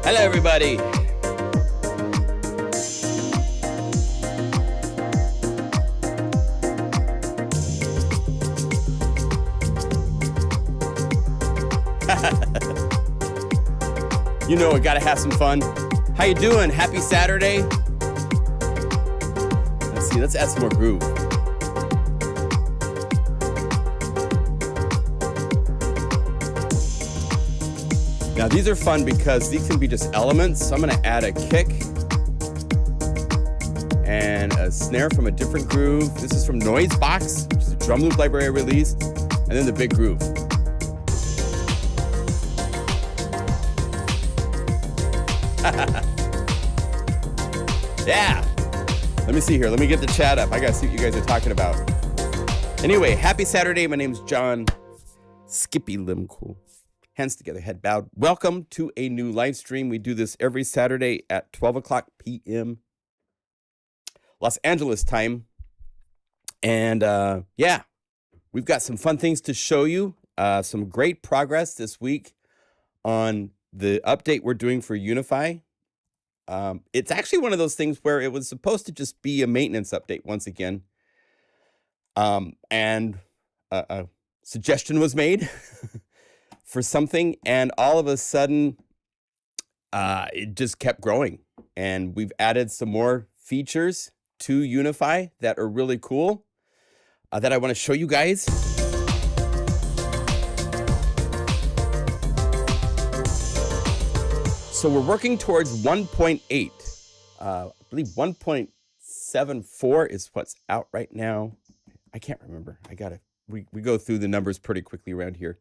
Hello, everybody. You know, we gotta have some fun. How you doing? Happy Saturday. Let's see, let's add some more groove. Now these are fun because these can be just elements. So I'm gonna add a kick and a snare from a different groove. This is from Noisebox, which is a drum loop library I released, and then the big groove. Yeah. Let me see here. Let me get the chat up. I gotta see what you guys are talking about. Anyway, happy Saturday. My name's John Skippy Limcool. Hands together, head bowed. Welcome to a new live stream. We do this every Saturday at 12 o'clock p.m. Los Angeles time. And yeah, we've got some fun things to show you. Some great progress this week on the update we're doing for Unify. It's actually one of those things where it was supposed to just be a maintenance update once again. And a suggestion was made for something, and all of a sudden, it just kept growing. And we've added some more features to Unify that are really cool that I want to show you guys. So we're working towards 1.8. I believe 1.74 is what's out right now. I can't remember. We go through the numbers pretty quickly around here.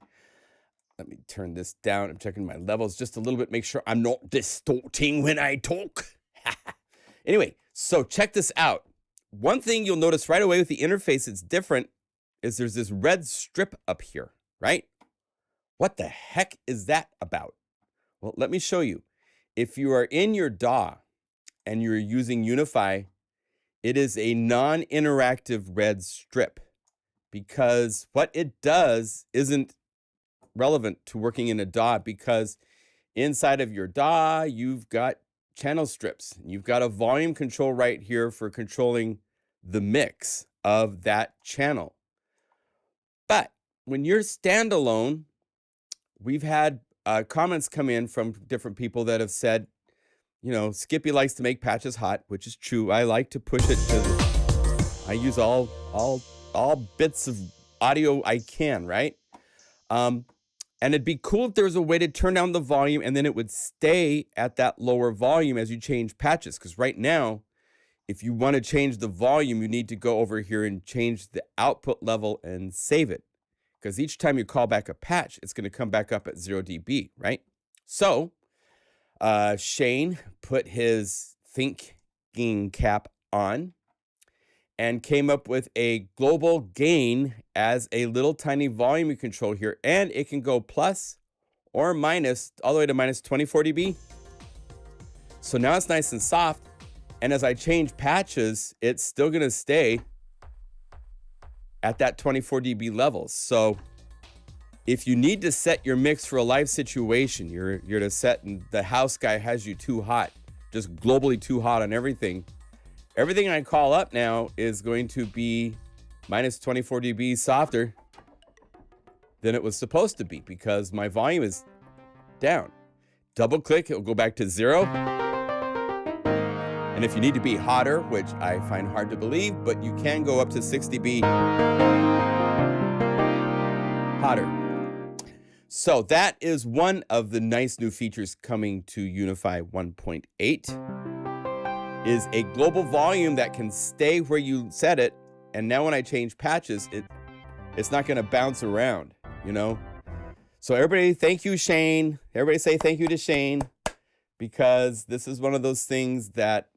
Let me turn this down. I'm checking my levels just a little bit, make sure I'm not distorting when I talk. Anyway, so check this out. One thing you'll notice right away with the interface that's different is there's this red strip up here, right? What the heck is that about? Well, let me show you. If you are in your DAW and you're using Unify, it is a non-interactive red strip because what it does isn't relevant to working in a DAW, because inside of your DAW, you've got channel strips. You've got a volume control right here for controlling the mix of that channel. But when you're standalone, we've had comments come in from different people that have said, you know, Skippy likes to make patches hot, which is true. I like to push it because I use all bits of audio I can, right? And it'd be cool if there was a way to turn down the volume and then it would stay at that lower volume as you change patches. Because right now, if you want to change the volume, you need to go over here and change the output level and save it. Because each time you call back a patch, it's going to come back up at 0 dB, right? So Shane put his thinking cap on and came up with a global gain as a little tiny volume control here. And it can go plus or minus all the way to minus 24 dB. So now it's nice and soft. And as I change patches, it's still going to stay at that 24 dB level. So if you need to set your mix for a live situation, you're to set and the house guy has you too hot, just globally too hot on everything. Everything I call up now is going to be minus 24 dB softer than it was supposed to be because my volume is down. Double click, it'll go back to 0. And if you need to be hotter, which I find hard to believe, but you can go up to 6 dB hotter. So that is one of the nice new features coming to Unify 1.8. is a global volume that can stay where you set it. And now when I change patches, it's not going to bounce around, you know? So everybody, thank you, Shane. Everybody say thank you to Shane, because this is one of those things that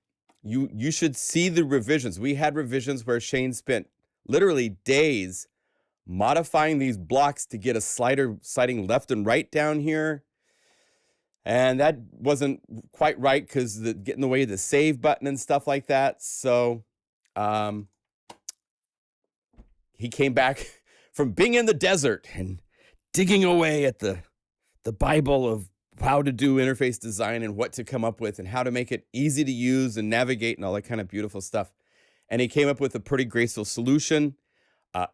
you should see the revisions. We had revisions where Shane spent literally days modifying these blocks to get a slider sliding left and right down here. And that wasn't quite right because get in the way of the save button and stuff like that. So he came back from being in the desert and digging away at the Bible of how to do interface design and what to come up with and how to make it easy to use and navigate and all that kind of beautiful stuff. And he came up with a pretty graceful solution.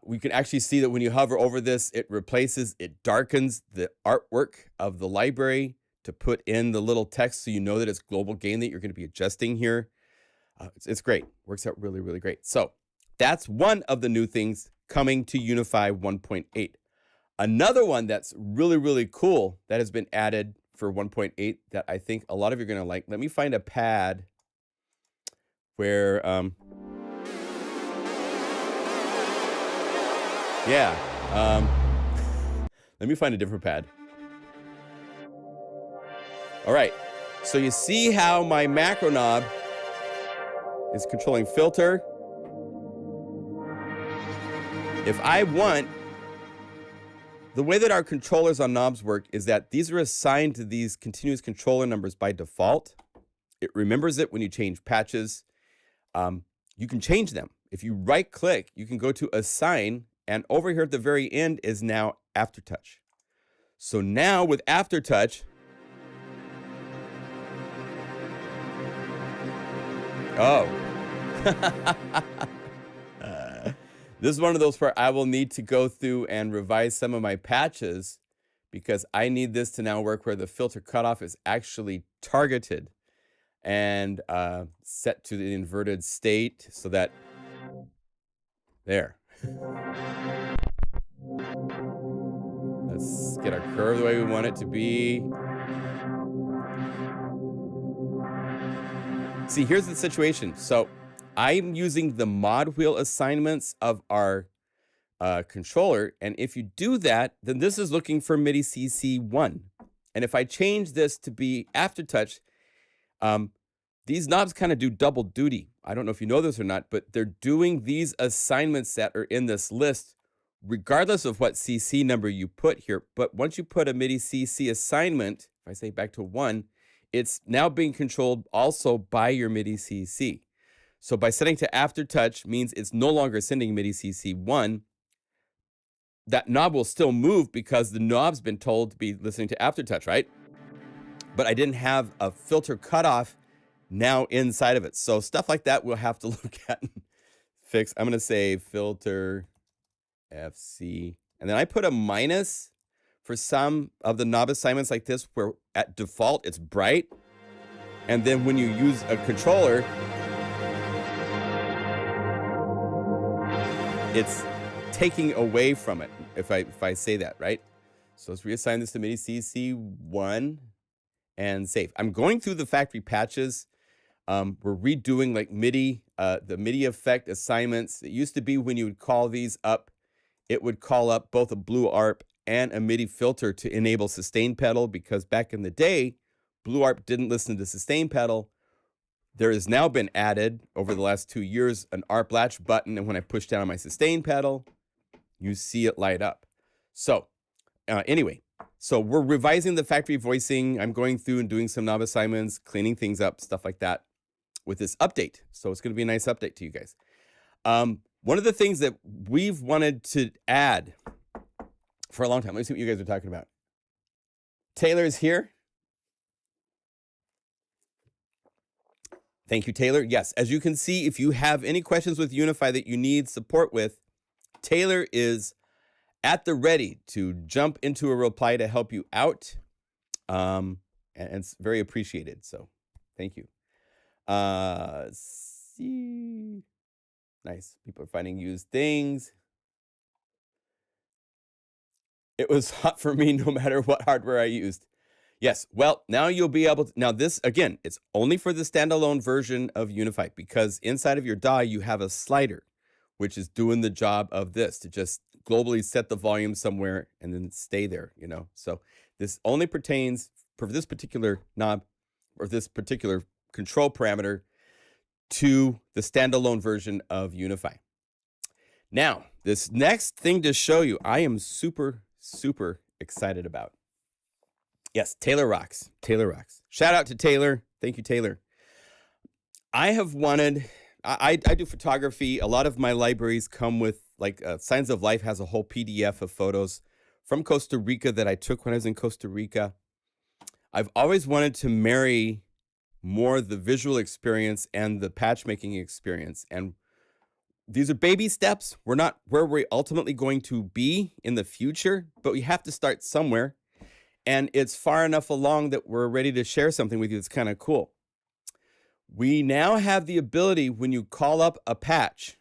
We can actually see that when you hover over this, it darkens the artwork of the library to put in the little text so you know that it's global gain that you're going to be adjusting here. It's great. Works out really, really great. So that's one of the new things coming to Unify 1.8. Another one that's really, really cool that has been added for 1.8 that I think a lot of you are going to like. Let me find a pad where, let me find a different pad. All right, so you see how my macro knob is controlling filter. If I want, the way that our controllers on knobs work is that these are assigned to these continuous controller numbers by default. It remembers it when you change patches. You can change them. If you right click, you can go to assign, and over here at the very end is now Aftertouch. So now with Aftertouch, this is one of those where I will need to go through and revise some of my patches because I need this to now work where the filter cutoff is actually targeted and set to the inverted state so that, there. Let's get our curve the way we want it to be. See, here's the situation. So I'm using the mod wheel assignments of our controller. And if you do that, then this is looking for MIDI CC1. And if I change this to be Aftertouch, these knobs kind of do double duty. I don't know if you know this or not, but they're doing these assignments that are in this list, regardless of what CC number you put here. But once you put a MIDI CC assignment, if I say back to 1, it's now being controlled also by your MIDI CC. So by setting to Aftertouch means it's no longer sending MIDI CC1. That knob will still move because the knob's been told to be listening to Aftertouch, right? But I didn't have a filter cutoff now inside of it. So stuff like that we'll have to look at and fix. I'm going to say filter FC. And then I put a minus for some of the knob assignments like this where at default it's bright. And then when you use a controller, it's taking away from it, if I say that, right? So let's reassign this to MIDI CC1 and save. I'm going through the factory patches. We're redoing like MIDI, the MIDI effect assignments. It used to be when you would call these up, it would call up both a blue ARP and a MIDI filter to enable sustain pedal, because back in the day, blue ARP didn't listen to sustain pedal. There has now been added over the last 2 years an ARP latch button, and when I push down on my sustain pedal, you see it light up. So anyway, so we're revising the factory voicing. I'm going through and doing some knob assignments, cleaning things up, stuff like that with this update. So it's going to be a nice update to you guys. One of the things that we've wanted to add for a long time, let me see what you guys are talking about. Taylor's here. Thank you, Taylor. Yes, as you can see, if you have any questions with Unify that you need support with, Taylor is at the ready to jump into a reply to help you out. And it's very appreciated. So thank you. See. Nice. People are finding used things. It was hot for me no matter what hardware I used. Yes. Well, now you'll be able to. Now this, again, it's only for the standalone version of Unify, because inside of your DAW, you have a slider, which is doing the job of this to just globally set the volume somewhere and then stay there, you know. So this only pertains for this particular knob or this particular control parameter to the standalone version of Unify. Now, this next thing to show you, I am super, super excited about. Yes, Taylor rocks. Taylor rocks. Shout out to Taylor. Thank you, Taylor. I have wanted, I do photography. A lot of my libraries come with, like, Signs of Life has a whole PDF of photos from Costa Rica that I took when I was in Costa Rica. I've always wanted to marry more the visual experience and the patch making experience. And these are baby steps. We're not where we're ultimately going to be in the future, but we have to start somewhere. And it's far enough along that we're ready to share something with you that's kind of cool. We now have the ability, when you call up a patch,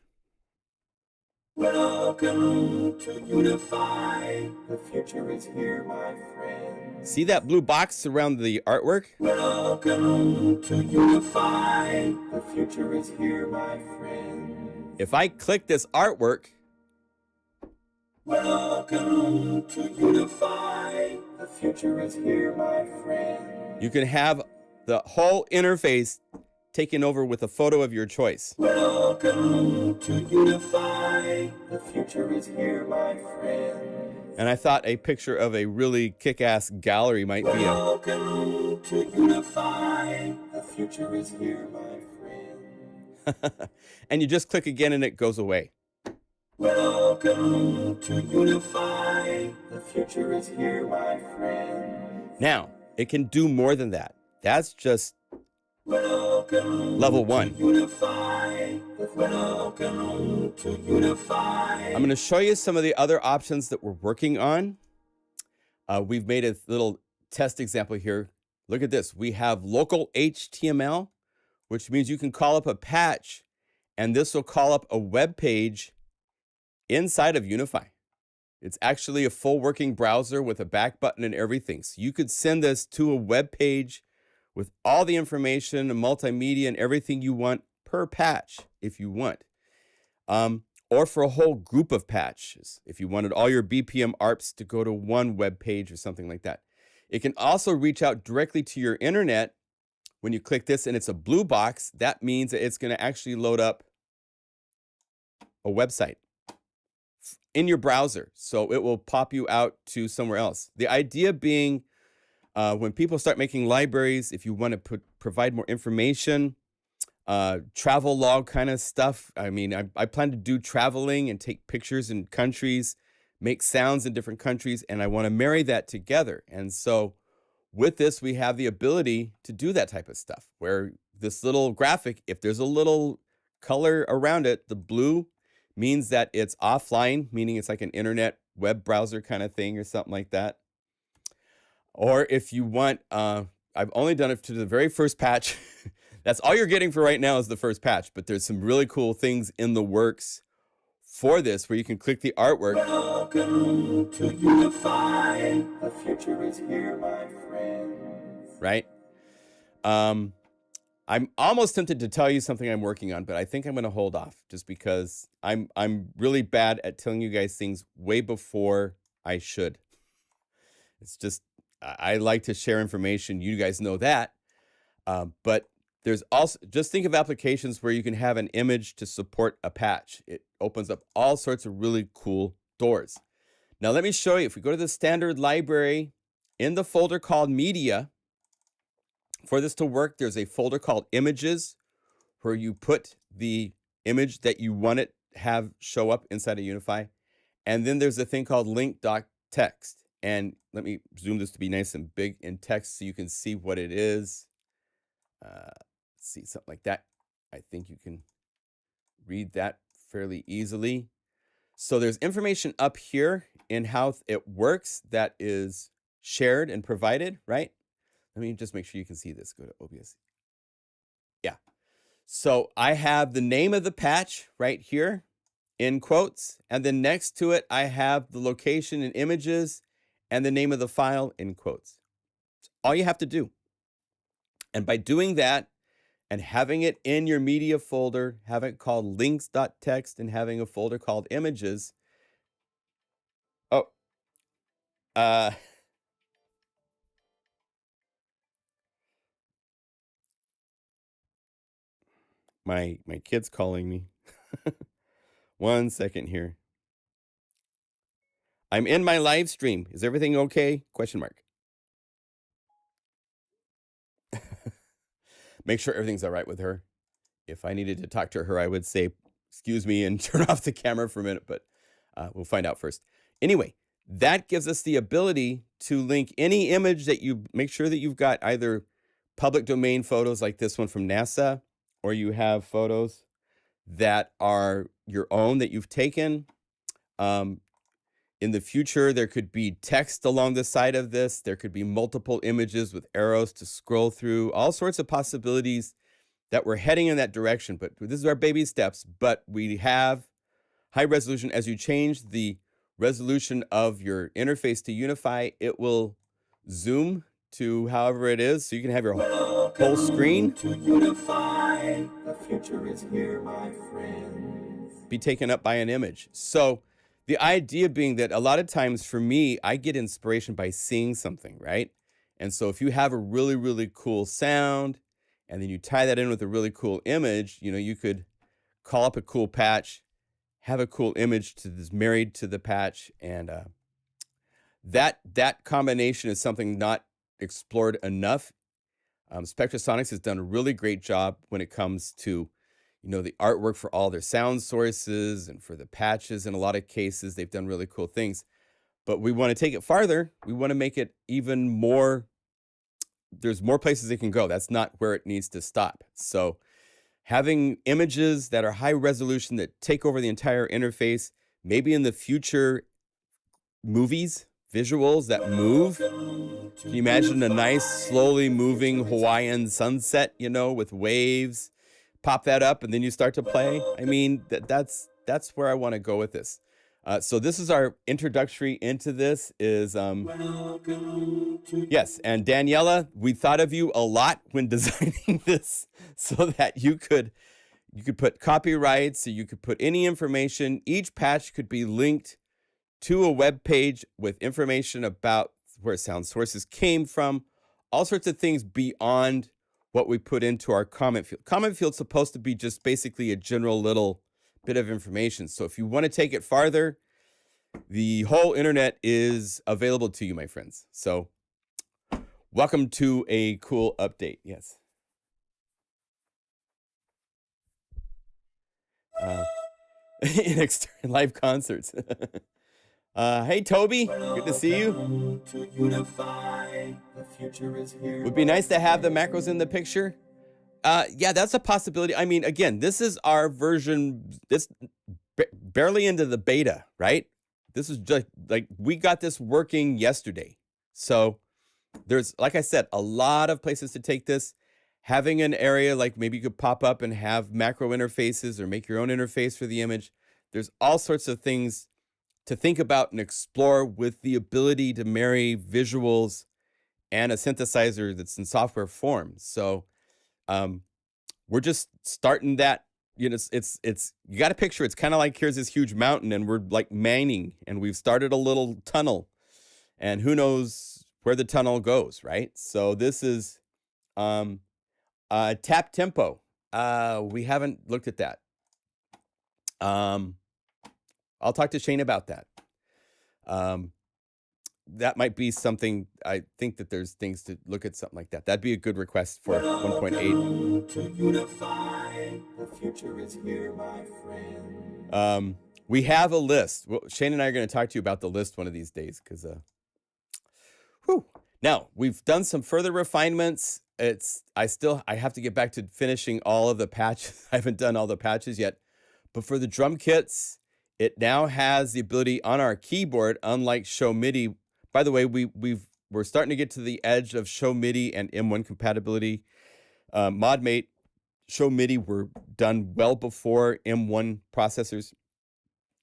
welcome to Unify. The future is here, my friend. See that blue box around the artwork? Welcome to Unify. The future is here, my friend. If I click this artwork, welcome to Unify. The future is here, my friend. You can have the whole interface taken over with a photo of your choice. Welcome to Unify. The future is here, my friend. And I thought a picture of a really kick-ass gallery might be a... Welcome to Unify. The future is here, my friend. And you just click again and it goes away. Welcome to Unify. The future is here, my friend. Now, it can do more than that. That's just level 1. Unify. Welcome to Unify. I'm going to show you some of the other options that we're working on. We've made a little test example here. Look at this. We have local HTML, which means you can call up a patch, and this will call up a web page inside of Unify. It's actually a full working browser with a back button and everything. So you could send this to a web page with all the information and multimedia and everything you want per patch if you want. Or for a whole group of patches, if you wanted all your BPM ARPs to go to one web page or something like that. It can also reach out directly to your internet. When you click this and it's a blue box, that means that it's going to actually load up a website in your browser. So it will pop you out to somewhere else. The idea being, when people start making libraries, if you want to provide more information, travel log kind of stuff. I mean, I plan to do traveling and take pictures in countries, make sounds in different countries, and I want to marry that together. And so with this, we have the ability to do that type of stuff, where this little graphic, if there's a little color around it, the blue means that it's offline, meaning it's like an internet web browser kind of thing or something like that. Or if you want, I've only done it to the very first patch. That's all you're getting for right now is the first patch, but there's some really cool things in the works for this where you can click the artwork. Welcome to Unify. The future is here, my friends. Right? I'm almost tempted to tell you something I'm working on, but I think I'm going to hold off just because I'm really bad at telling you guys things way before I should. It's just, I like to share information. You guys know that. But there's also, just think of applications where you can have an image to support a patch. It opens up all sorts of really cool doors. Now let me show you. If we go to the standard library in the folder called Media, for this to work, there's a folder called Images where you put the image that you want it to have show up inside of Unify. And then there's a thing called link.txt. And let me zoom this to be nice and big in text so you can see what it is. See, something like that. I think you can read that fairly easily. So there's information up here in how it works that is shared and provided, right? Let me just make sure you can see this. Go to OBS. Yeah. So I have the name of the patch right here in quotes. And then next to it, I have the location and images and the name of the file in quotes. It's all you have to do. And by doing that and having it in your media folder, having it called links.txt and having a folder called images. Oh, my kid's calling me. 1 second here. I'm in my live stream. Is everything okay? Question mark. Make sure everything's all right with her. If I needed to talk to her, I would say, excuse me, and turn off the camera for a minute, but we'll find out first. Anyway, That gives us the ability to link any image that you make sure that you've got either public domain photos like this one from NASA, or you have photos that are your own that you've taken. In the future, there could be text along the side of this. There could be multiple images with arrows to scroll through, all sorts of possibilities that we're heading in that direction. But this is our baby steps, but we have high resolution. As you change the resolution of your interface to Unify, it will zoom to however it is, so you can have your whole screen to Unify. The future is here, my friends. Be taken up by an image. So the idea being that a lot of times for me, I get inspiration by seeing something, right? And so if you have a really, really cool sound, and then you tie that in with a really cool image, you know, you could call up a cool patch, have a cool image to this married to the patch, and that combination is something not explored enough. Spectrasonics has done a really great job when it comes to, you know, the artwork for all their sound sources and for the patches. In a lot of cases, they've done really cool things. But we want to take it farther. We want to make it even more. There's more places it can go. That's not where it needs to stop. So having images that are high resolution that take over the entire interface, maybe in the future, movies, visuals that move. Can you imagine a nice, slowly moving Hawaiian sunset, you know, with waves? Pop that up and then you start to play. I mean, that's where I want to go with this. So this is our introductory into this is, yes, and Daniela, we thought of you a lot when designing this so that you could put copyrights, so you could put any information. Each patch could be linked to a web page with information about where sound sources came from, all sorts of things beyond what we put into our comment field. Comment field's supposed to be just basically a general little bit of information. So if you want to take it farther, the whole internet is available to you, my friends. So welcome to a cool update. Yes. In external live concerts. Hey, Toby, good to see you. To unify, the future is here. Would be nice to have the macros in the picture. Yeah, that's a possibility. I mean, again, this is our version, this barely into the beta, right? This is just like, we got this working yesterday. So there's, like I said, a lot of places to take this. Having an area like maybe you could pop up and have macro interfaces or make your own interface for the image. There's all sorts of things to think about and explore with the ability to marry visuals and a synthesizer that's in software form. So we're just starting that. You know, it's you got to picture it's kind of like here's this huge mountain and we're like mining and we've started a little tunnel and who knows where the tunnel goes, right? So this is tap tempo. We haven't looked at that. I'll talk to Shane about that. That might be something. I think that there's things to look at, something like that. That'd be a good request for 1.8. To unify, the future is here, my friend. We have a list. Well, Shane and I are going to talk to you about the list one of these days because, Now we've done some further refinements. I have to get back to finishing all of the patches. I haven't done all the patches yet, but for the drum kits, it now has the ability on our keyboard, unlike Show MIDI. By the way, we're starting to get to the edge of Show MIDI and M1 compatibility. ModMate, Show MIDI were done well before M1 processors,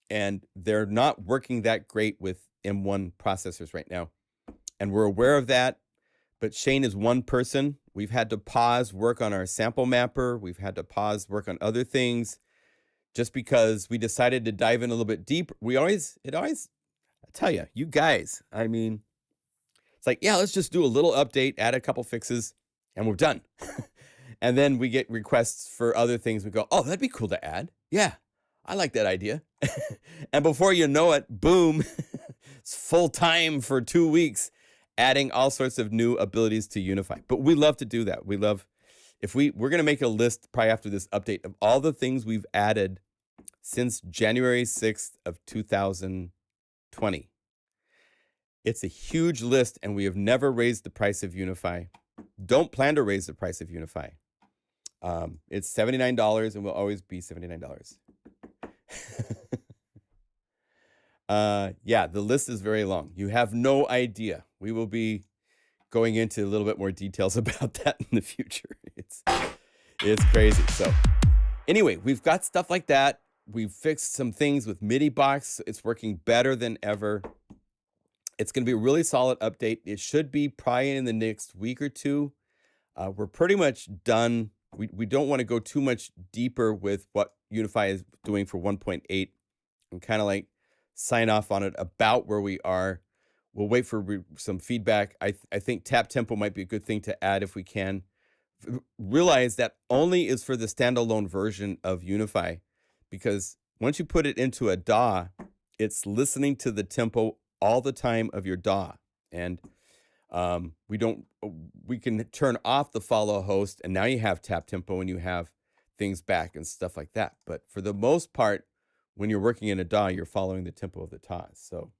and they're not working that great with M1 processors right now. And we're aware of that, but Shane is one person. We've had to pause work on our sample mapper. We've had to pause work on other things. Just because we decided to dive in a little bit deeper. I tell you, you guys, I mean, it's like, yeah, let's just do a little update, add a couple fixes, and we're done. And then we get requests for other things. We go, oh, that'd be cool to add. Yeah, I like that idea. And before you know it, boom, it's full time for 2 weeks, adding all sorts of new abilities to Unify. But we love to do that. We love... We're going to make a list probably after this update of all the things we've added since January 6th of 2020. It's a huge list, and we have never raised the price of Unify. Don't plan to raise the price of Unify. It's $79 and will always be $79. Yeah, the list is very long. You have no idea. We will be going into a little bit more details about that in the future. It's crazy. So anyway, we've got stuff like that. We've fixed some things with MIDI box. It's working better than ever. It's going to be a really solid update. It should be probably in the next week or two. We're pretty much done. We don't want to go too much deeper with what Unify is doing for 1.8 and kind of like sign off on it about where we are. We'll wait for some feedback. I think tap tempo might be a good thing to add if we can. Realize that only is for the standalone version of Unify, because once you put it into a DAW, it's listening to the tempo all the time of your DAW. And we can turn off the follow host, and now you have tap tempo and you have things back and stuff like that. But for the most part, when you're working in a DAW, you're following the tempo of the DAW. So,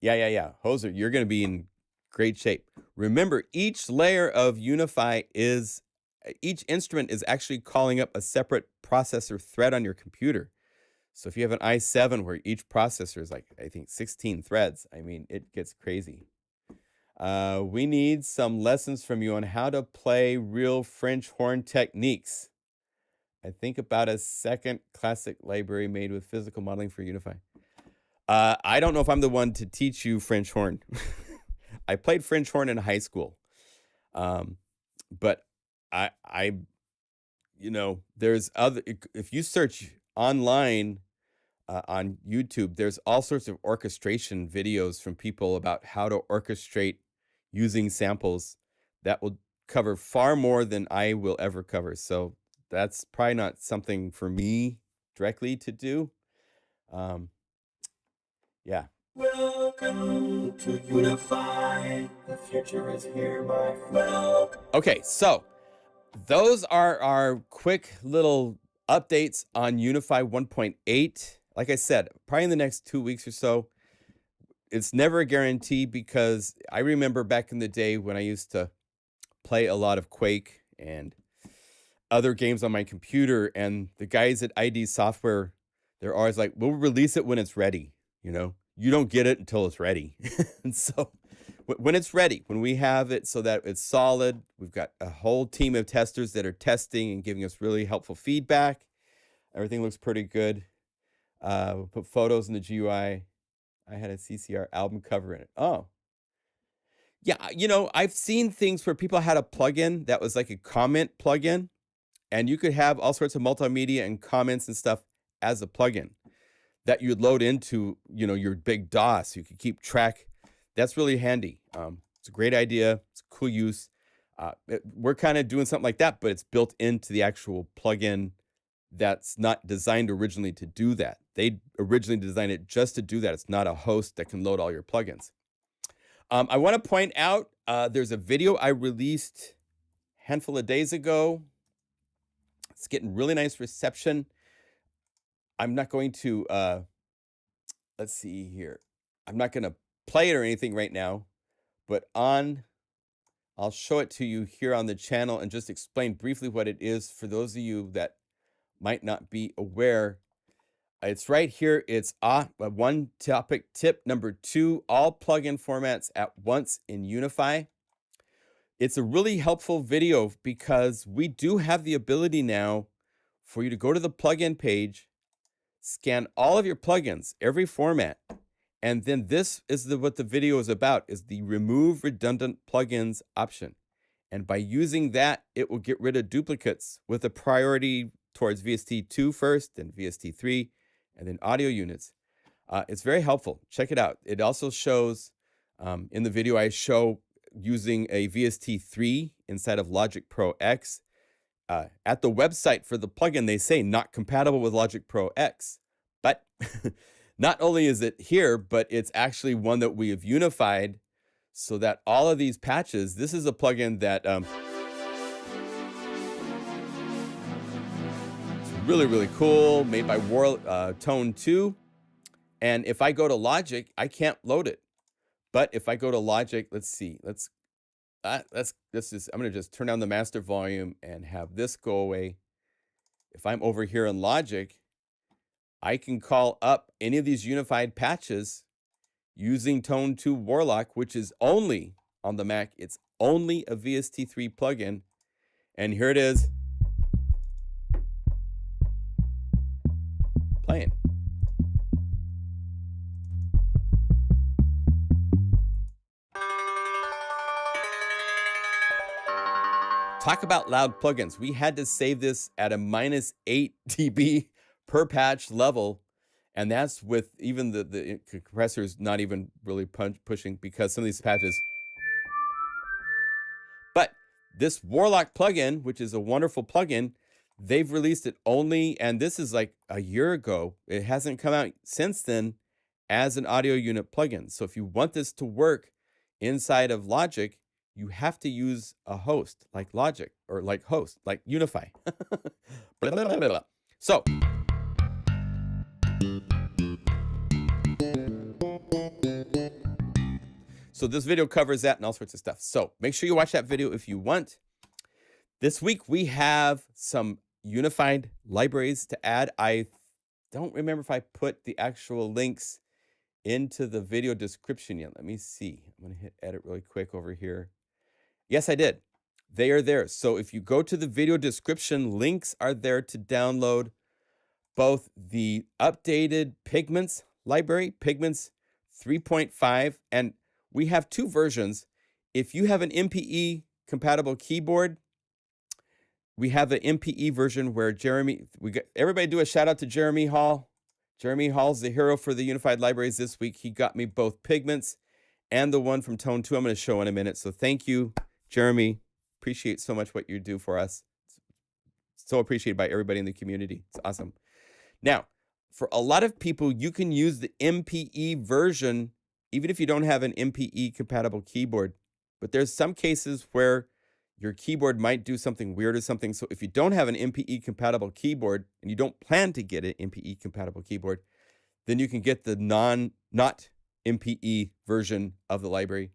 yeah. Hoser, you're going to be in great shape. Remember, each layer of Unify each instrument is actually calling up a separate processor thread on your computer. So if you have an i7 where each processor is like, I think 16 threads, I mean, it gets crazy. We need some lessons from you on how to play real French horn techniques. I think about a second classic library made with physical modeling for Unify. I don't know if I'm the one to teach you French horn. I played French horn in high school. But there's if you search online on YouTube, there's all sorts of orchestration videos from people about how to orchestrate using samples that will cover far more than I will ever cover. So that's probably not something for me directly to do. Yeah. Welcome to Unify. The future is here, my friend. Okay, so those are our quick little updates on Unify 1.8. Like I said, probably in the next 2 weeks or so. It's never a guarantee, because I remember back in the day when I used to play a lot of Quake and other games on my computer, and the guys at ID Software, they're always like, we'll release it when it's ready. You don't get it until it's ready. And so when it's ready, when we have it so that it's solid, we've got a whole team of testers that are testing and giving us really helpful feedback. Everything looks pretty good. We'll put photos in the GUI. I had a CCR album cover in it. Oh. Yeah, I've seen things where people had a plugin that was like a comment plugin, and you could have all sorts of multimedia and comments and stuff as a plugin that you'd load into, your big DAW, so you could keep track. That's really handy. It's a great idea. It's a cool use. We're kind of doing something like that, but it's built into the actual plugin that's not designed originally to do that. They originally designed it just to do that. It's not a host that can load all your plugins. I want to point out, there's a video I released a handful of days ago. It's getting really nice reception. I'm not going to, let's see here. I'm not going to play it or anything right now, but I'll show it to you here on the channel and just explain briefly what it is for those of you that might not be aware. It's right here. It's one topic tip number 2, all plugin formats at once in Unify. It's a really helpful video because we do have the ability now for you to go to the plugin page, scan all of your plugins, every format, and then this is what the video is about, is the remove redundant plugins option. And by using that, it will get rid of duplicates with a priority towards VST2 first, then VST3, and then audio units. It's very helpful. Check it out. It also shows, in the video I show using a VST3 inside of Logic Pro X. At the website for the plugin, they say not compatible with Logic Pro X. But not only is it here, but it's actually one that we have unified so that all of these patches, this is a plugin that Really, really cool. Made by Tone 2. And if I go to Logic, I can't load it. But if I go to Logic, let's see. I'm gonna just turn down the master volume and have this go away. If I'm over here in Logic, I can call up any of these unified patches using Tone 2 Warlock, which is only on the Mac. It's only a VST3 plugin. And here it is. Playing. Talk about loud plugins. We had to save this at a -8 dB per patch level, and that's with even the compressors not even really pushing, because some of these patches. But this Warlock plugin, which is a wonderful plugin, they've released it only, and this is like a year ago. It hasn't come out since then as an audio unit plugin. So if you want this to work inside of Logic, you have to use a host like Logic, or like host like Unify. Blah, blah, blah, blah. So this video covers that and all sorts of stuff. So make sure you watch that video if you want. This week we have some unified libraries to add. I don't remember if I put the actual links into the video description yet. Let me see. I'm going to hit edit really quick over here. Yes, I did. They are there. So if you go to the video description, links are there to download both the updated Pigments library, Pigments 3.5, and we have two versions. If you have an MPE compatible keyboard, we have the MPE version where everybody do a shout out to Jeremy Hall. Jeremy Hall's the hero for the unified libraries this week. He got me both Pigments and the one from Tone 2 I'm going to show in a minute. So thank you, Jeremy. Appreciate so much what you do for us. It's so appreciated by everybody in the community. It's awesome. Now, for a lot of people, you can use the MPE version even if you don't have an MPE compatible keyboard. But there's some cases where your keyboard might do something weird or something. So if you don't have an MPE compatible keyboard and you don't plan to get an MPE compatible keyboard, then you can get the not MPE version of the library.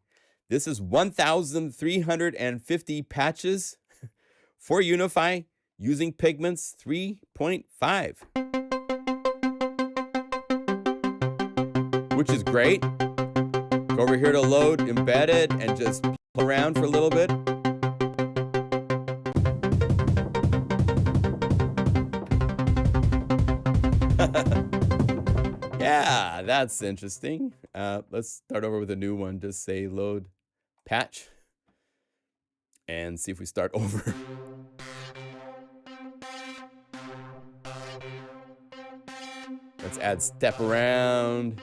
This is 1,350 patches for Unify using Pigments 3.5, which is great. Go over here to load, embed it, and just play around for a little bit. Yeah, that's interesting. Let's start over with a new one. Just say load patch and see if we start over. Let's add step around.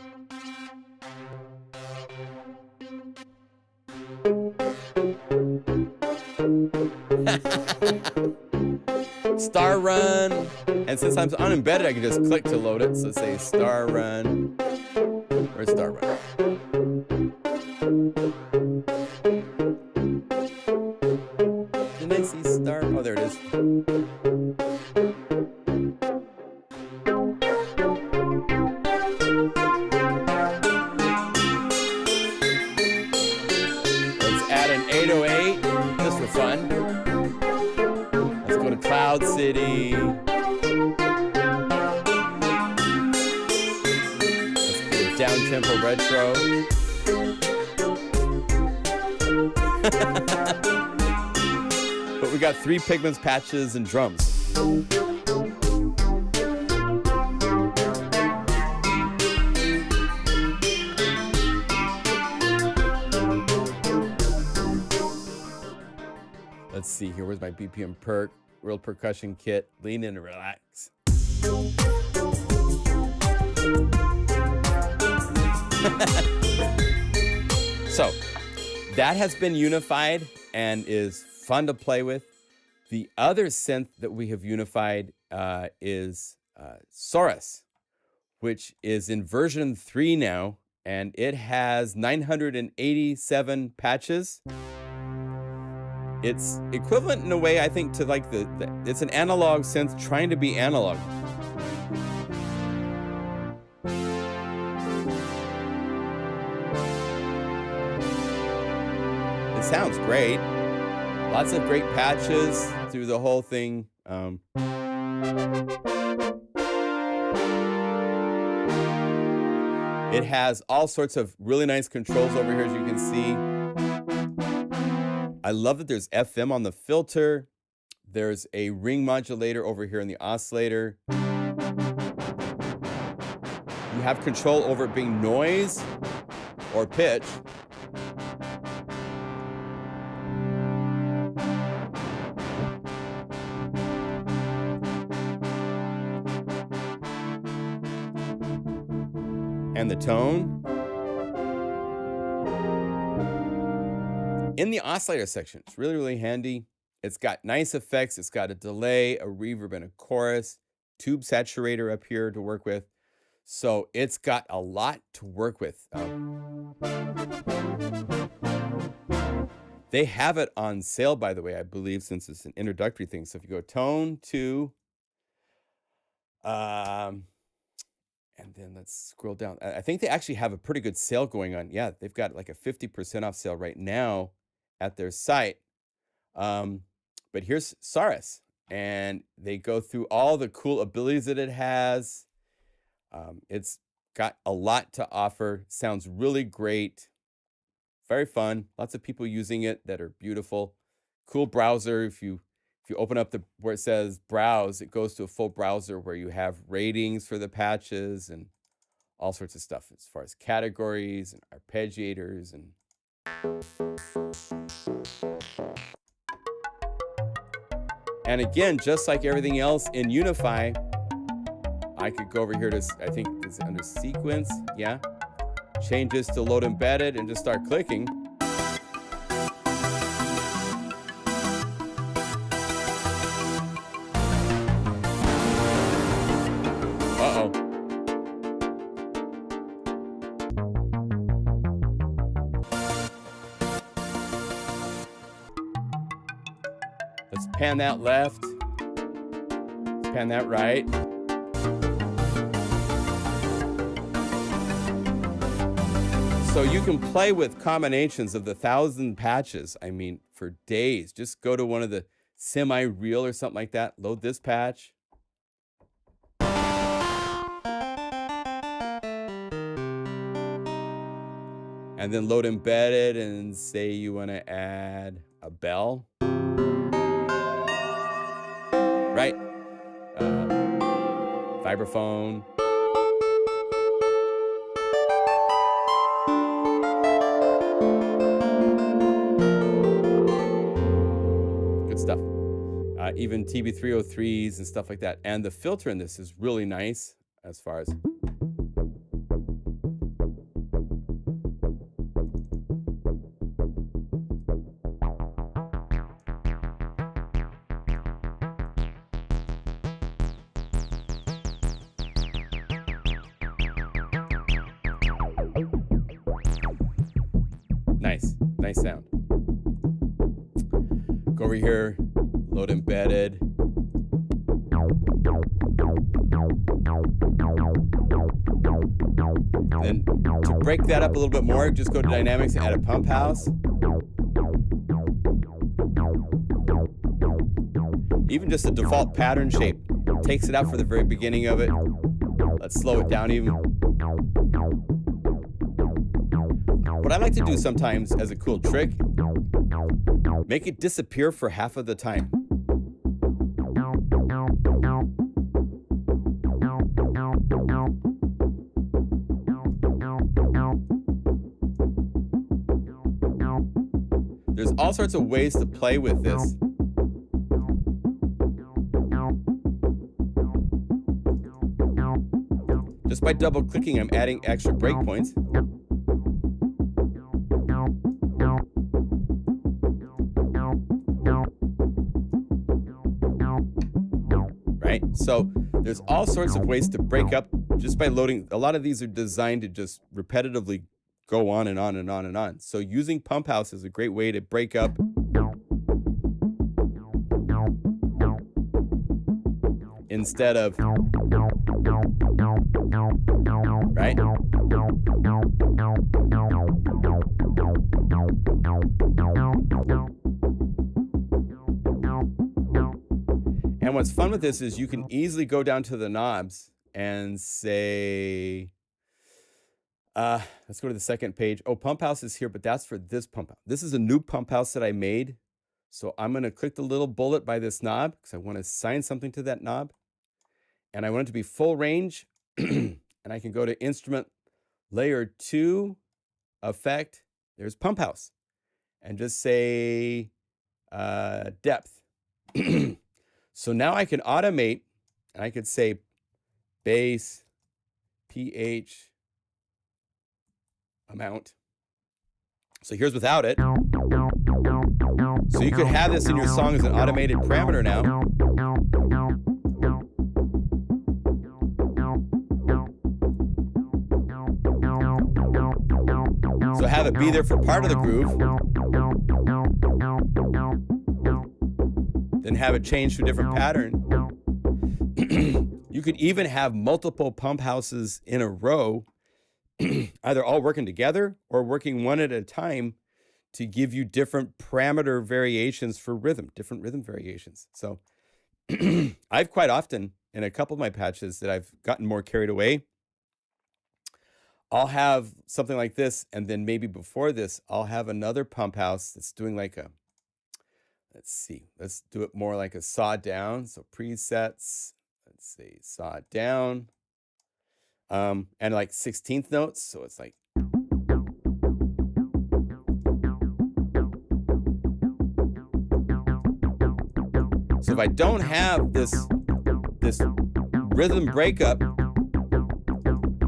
Star run, and since I'm unembedded, I can just click to load it. So say star run, or star run. Didn't I see star? Oh, there it is. Let's add an 808 just for fun. Cloud City. Let's do a down tempo retro. But we got 3 Pigments patches and drums. Let's see here. Where's my BPM perk? Real percussion kit. Lean in and relax. So that has been unified and is fun to play with. The other synth that we have unified is Saurus, which is in version 3 now, and it has 987 patches. It's equivalent in a way, I think, to like it's an analog synth trying to be analog. It sounds great. Lots of great patches through the whole thing. It has all sorts of really nice controls over here, as you can see. I love that there's FM on the filter. There's a ring modulator over here in the oscillator. You have control over it being noise or pitch. And the tone. In the oscillator section, it's really, really handy. It's got nice effects. It's got a delay, a reverb, and a chorus. Tube saturator up here to work with. So it's got a lot to work with. They have it on sale, by the way, I believe, since it's an introductory thing. So if you go tone to... and then let's scroll down. I think they actually have a pretty good sale going on. Yeah, they've got like a 50% off sale right now at their site. But here's Sarus, and they go through all the cool abilities that it has. It's got a lot to offer. Sounds really great. Very fun. Lots of people using it that are beautiful. Cool browser. If you open up where it says browse, it goes to a full browser where you have ratings for the patches and all sorts of stuff as far as categories and arpeggiators. And again, just like everything else in Unify, I could go over here to, I think it's under sequence. Yeah. Changes to load embedded and just start clicking. Let's pan that left. Let's pan that right. So you can play with combinations of the 1,000 patches. I mean, for days. Just go to one of the semi-real or something like that. Load this patch. And then load embedded and say you want to add a bell. Right? Vibraphone. Good stuff. Even TB303s and stuff like that. And the filter in this is really nice as far as... Nice sound. Go over here, load embedded. Then to break that up a little bit more, just go to Dynamics and add a pump house. Even just the default pattern shape takes it out for the very beginning of it. Let's slow it down even. What I like to do sometimes as a cool trick, make it disappear for half of the time. There's all sorts of ways to play with this. Just by double clicking, I'm adding extra breakpoints. Right? So there's all sorts of ways to break up just by loading. A lot of these are designed to just repetitively go on and on and on and on. So using Pump House is a great way to break up instead of, right? And what's fun with this is you can easily go down to the knobs and say, let's go to the second page. Oh, pump house is here, but that's for this pump house. This is a new pump house that I made. So I'm going to click the little bullet by this knob because I want to assign something to that knob. And I want it to be full range. And I can go to Instrument Layer 2, Effect. There's Pump House. And just say Depth. So now I can automate. And I could say Bass, pH, Amount. So here's without it. So you could have this in your song as an automated parameter now. So have it be there for part of the groove. Then have it change to a different pattern. You could even have multiple pump houses in a row, either all working together or working one at a time to give you different parameter variations for rhythm, different rhythm variations. So I've quite often, in a couple of my patches that I've gotten more carried away, I'll have something like this, and then maybe before this, I'll have another pump house that's doing like a, let's see, let's do it more like a saw down. So presets, let's say saw down, and like 16th notes. So it's like, so if I don't have this rhythm breakup,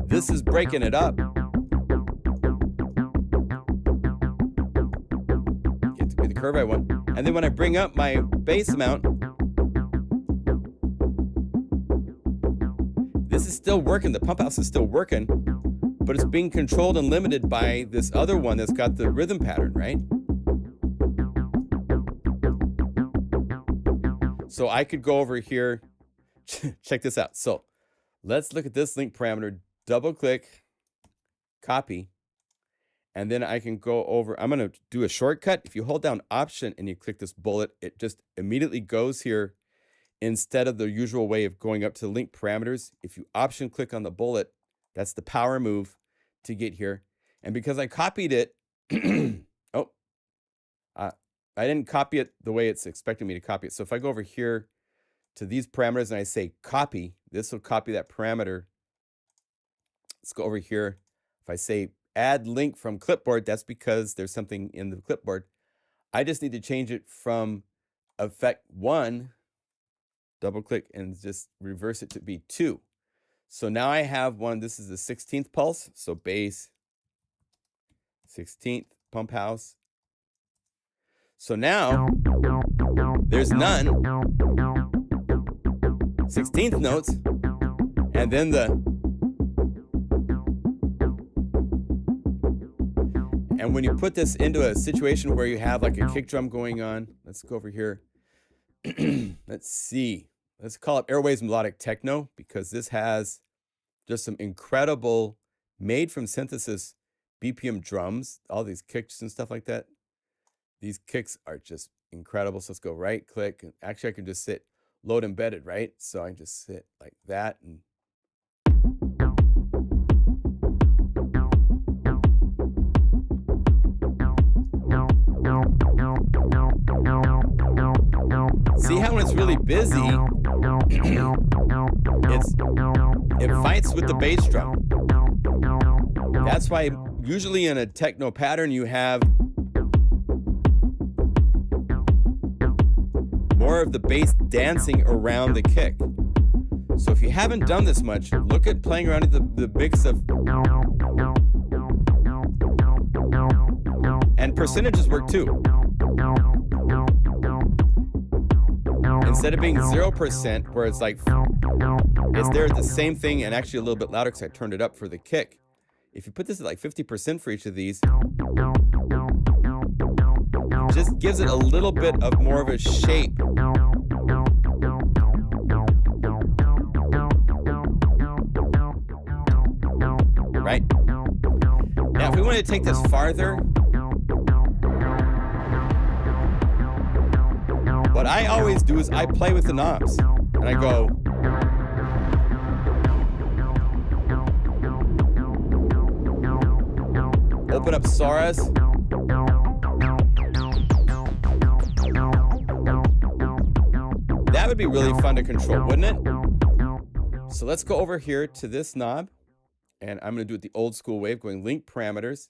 this is breaking it up. Get to be the curve I want. And then when I bring up my bass amount, this is still working. The pump house is still working, but it's being controlled and limited by this other one that's got the rhythm pattern, right? So I could go over here, check this out. So let's look at this link parameter, double click, copy, and then I can go over, I'm gonna do a shortcut. If you hold down Option and you click this bullet, it just immediately goes here instead of the usual way of going up to the link parameters. If you Option click on the bullet, that's the power move to get here. And because I copied it, I didn't copy it the way it's expecting me to copy it. So if I go over here to these parameters and I say copy, this will copy that parameter. Let's go over here. If I say add link from clipboard, that's because there's something in the clipboard. I just need to change it from effect 1, double click, and just reverse it to be 2. So now I have one, this is the 16th pulse. So bass, 16th, pump house. So now there's none, 16th notes, and then and when you put this into a situation where you have like a kick drum going on, let's go over here. Let's see, let's call it Airways Melodic Techno, because this has just some incredible made from synthesis BPM drums, all these kicks and stuff like that. These kicks are just incredible. So let's go right click. And actually, I can just sit load embedded, right? So I can just sit like that. And see how when it's really busy, it fights with the bass drum. That's why usually in a techno pattern, you have more of the bass dancing around the kick. So if you haven't done this much, look at playing around with the mix of, and percentages work too. Instead of being 0%, where it's like, it's there the same thing and actually a little bit louder because I turned it up for the kick. If you put this at like 50% for each of these, just gives it a little bit of more of a shape. want to take this farther, what I always do is I play with the knobs. And I go, open up Sarus. That would be really fun to control, wouldn't it? So let's go over here to this knob, and I'm going to do it the old school way of going link parameters.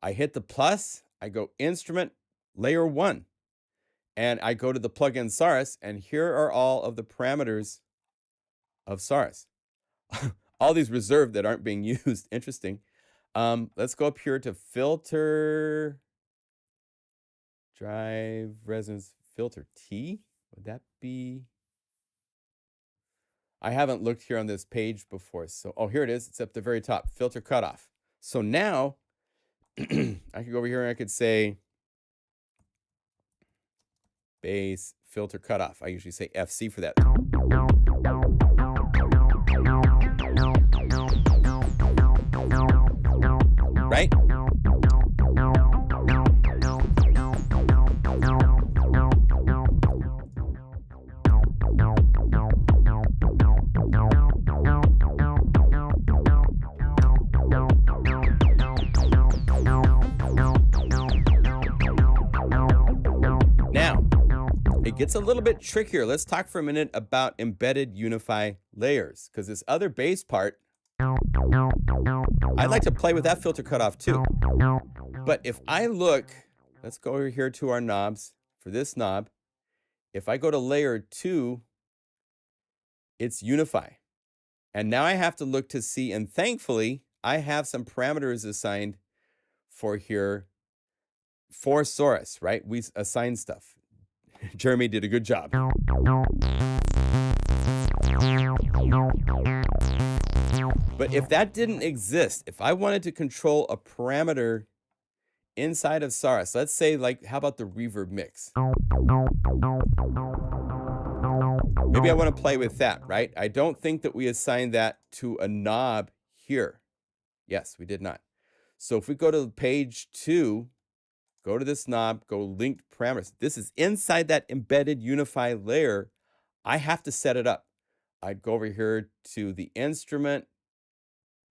I hit the plus, I go instrument layer 1, and I go to the plugin Sarus, and here are all of the parameters of Sarus. All these reserved that aren't being used. Interesting. Let's go up here to filter, drive resonance filter T. Would that be? I haven't looked here on this page before. So, oh, here it is. It's at the very top, filter cutoff. So now I could go over here and I could say bass filter cutoff. I usually say FC for that. Right? Now, it gets a little bit trickier. Let's talk for a minute about embedded Unify layers, because this other bass part, I'd like to play with that filter cutoff too. But if I look, let's go over here to our knobs for this knob. If I go to layer 2, it's Unify. And now I have to look to see, and thankfully, I have some parameters assigned for here for Saurus, right? We assigned stuff. Jeremy did a good job. But if that didn't exist, if I wanted to control a parameter inside of Sarus, let's say, like, how about the reverb mix? Maybe I want to play with that, right? I don't think that we assigned that to a knob here. Yes, we did not. So if we go to page 2, go to this knob, go linked parameters. This is inside that embedded Unify layer. I have to set it up. I'd go over here to the instrument,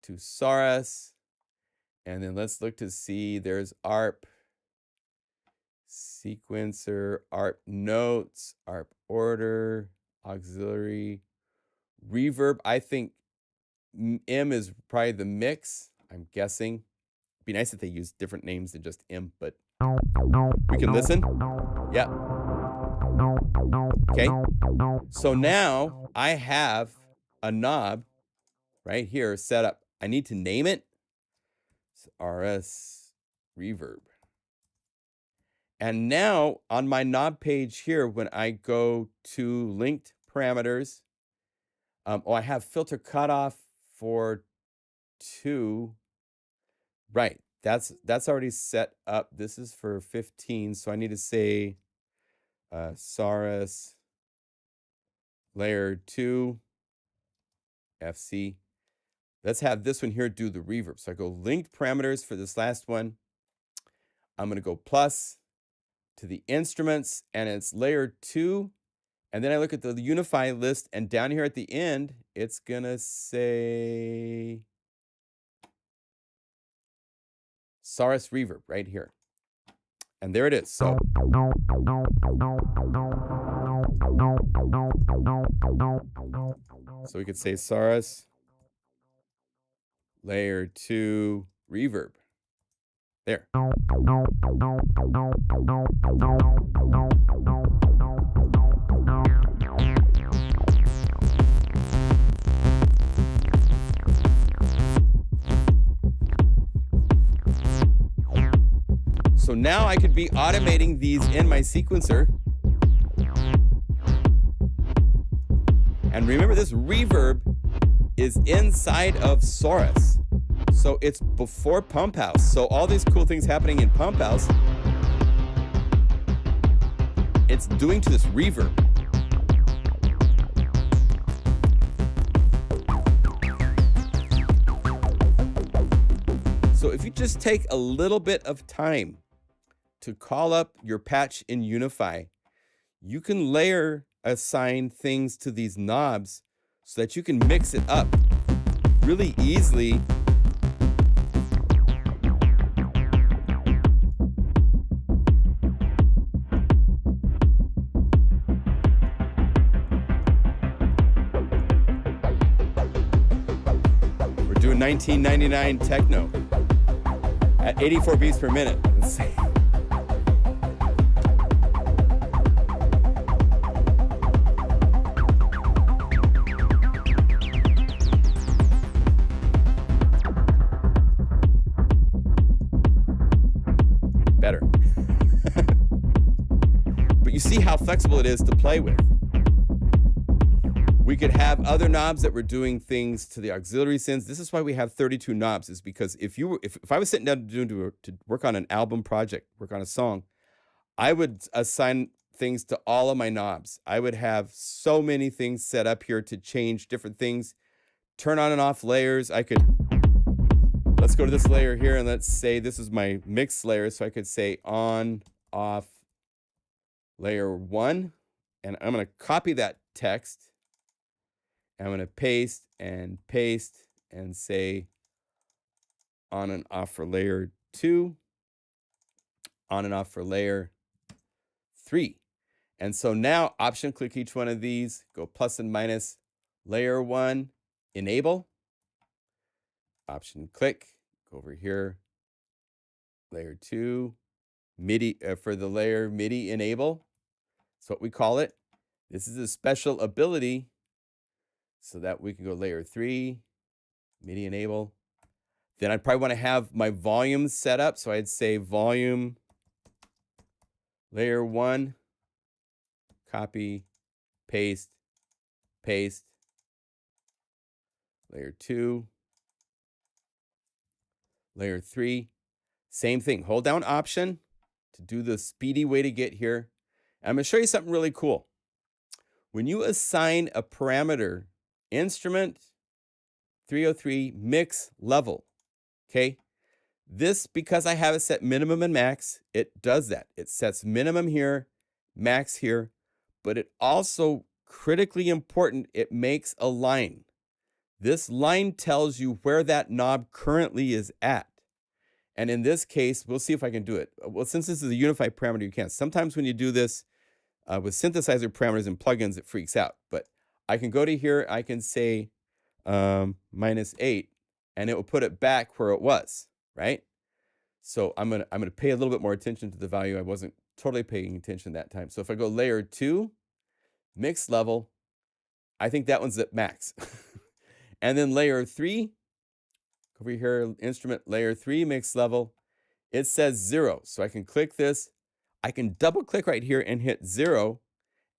to Sarus, and then let's look to see there's ARP, sequencer, ARP notes, ARP order, auxiliary, reverb. I think M is probably the mix, I'm guessing. It'd be nice if they used different names than just M, but we can listen. Yeah. Okay. So now I have a knob right here set up. I need to name it RS reverb. And now on my knob page here, when I go to linked parameters, I have filter cutoff for 2. Right, that's already set up. This is for 15, so I need to say Sarus layer 2 FC. Let's have this one here do the reverb. So I go linked parameters for this last one. I'm going to go plus to the instruments, and it's layer 2. And then I look at the Unify list, and down here at the end, it's going to say Sarus reverb right here. And there it is. So we could say Sarus layer 2 reverb. There. So now I could be automating these in my sequencer. And remember, this reverb is inside of Saurus. So it's before Pump House. So all these cool things happening in Pump House, it's doing to this reverb. So if you just take a little bit of time to call up your patch in Unify, you can layer assign things to these knobs so that you can mix it up really easily. We're doing 1999 techno at 84 beats per minute. Let's see. Better. But you see how flexible it is to play with. We could have other knobs that were doing things to the auxiliary synths. This is why we have 32 knobs, is because if I was sitting down to work on an album project, work on a song, I would assign things to all of my knobs. I would have so many things set up here to change different things, turn on and off layers. Let's go to this layer here, and let's say this is my mix layer. So I could say on, off, layer 1, and I'm going to copy that text. I'm going to paste and say on and off for layer 2, on and off for layer 3. And so now option click each one of these, go plus and minus, layer 1, enable, option click, go over here, layer 2, MIDI for the layer MIDI enable. That's what we call it. This is a special ability so that we can go layer 3, MIDI enable. Then I'd probably want to have my volumes set up. So I'd say volume, layer 1, copy, paste, layer 2, layer 3. Same thing, hold down option to do the speedy way to get here. I'm going to show you something really cool. When you assign a parameter, instrument 303 mix level, okay? This, because I have it set minimum and max, it does that. It sets minimum here, max here, but it also, critically important, it makes a line. This line tells you where that knob currently is at. And in this case, we'll see if I can do it. Well, since this is a Unify parameter, you can't. Sometimes when you do this with synthesizer parameters and plugins, it freaks out. But I can go to here, I can say -8, and it will put it back where it was, right? So I'm gonna pay a little bit more attention to the value. I wasn't totally paying attention that time. So if I go layer 2, mix level, I think that one's at max. And then layer 3, over here, instrument layer 3 mix level, it says 0. So I can click this. I can double click right here and hit 0.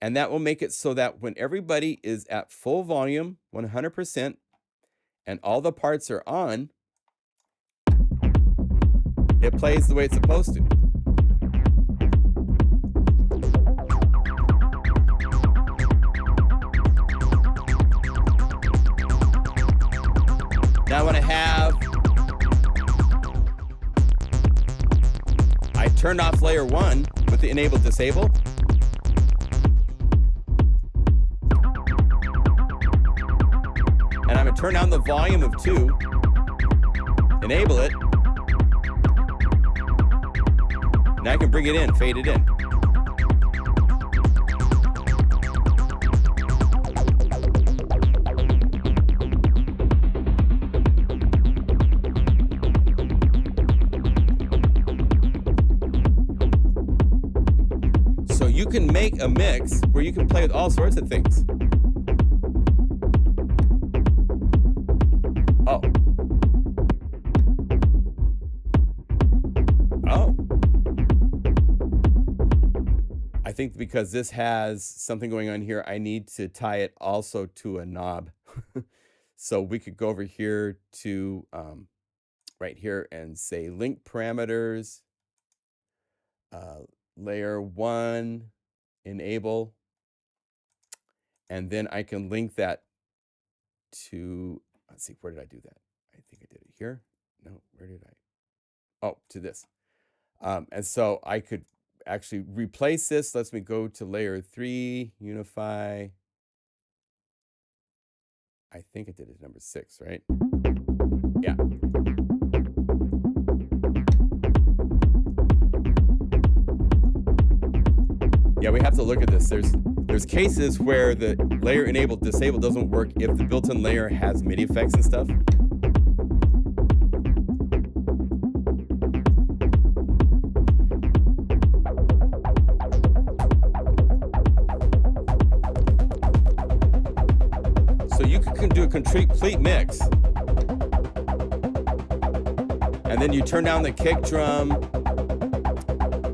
And that will make it so that when everybody is at full volume, 100%, and all the parts are on, it plays the way it's supposed to. Now when I turned off layer 1 with the enable disable, and I'm going to turn down the volume of 2, enable it, now I can bring it in, fade it in. So you can make a mix where you can play with all sorts of things. I think because this has something going on here, I need to tie it also to a knob. So we could go over here to right here and say link parameters, layer 1, enable, and then I can link that to, let's see, where did I do that? I think I did it here. No, where did I? to this. And so I could actually replace this. Lets me go to layer 3, Unify. I think it did it number 6, right? Yeah. Yeah, we have to look at this. There's cases where the layer enable disable doesn't work if the built-in layer has MIDI effects and stuff. So you can do a complete mix. And then you turn down the kick drum.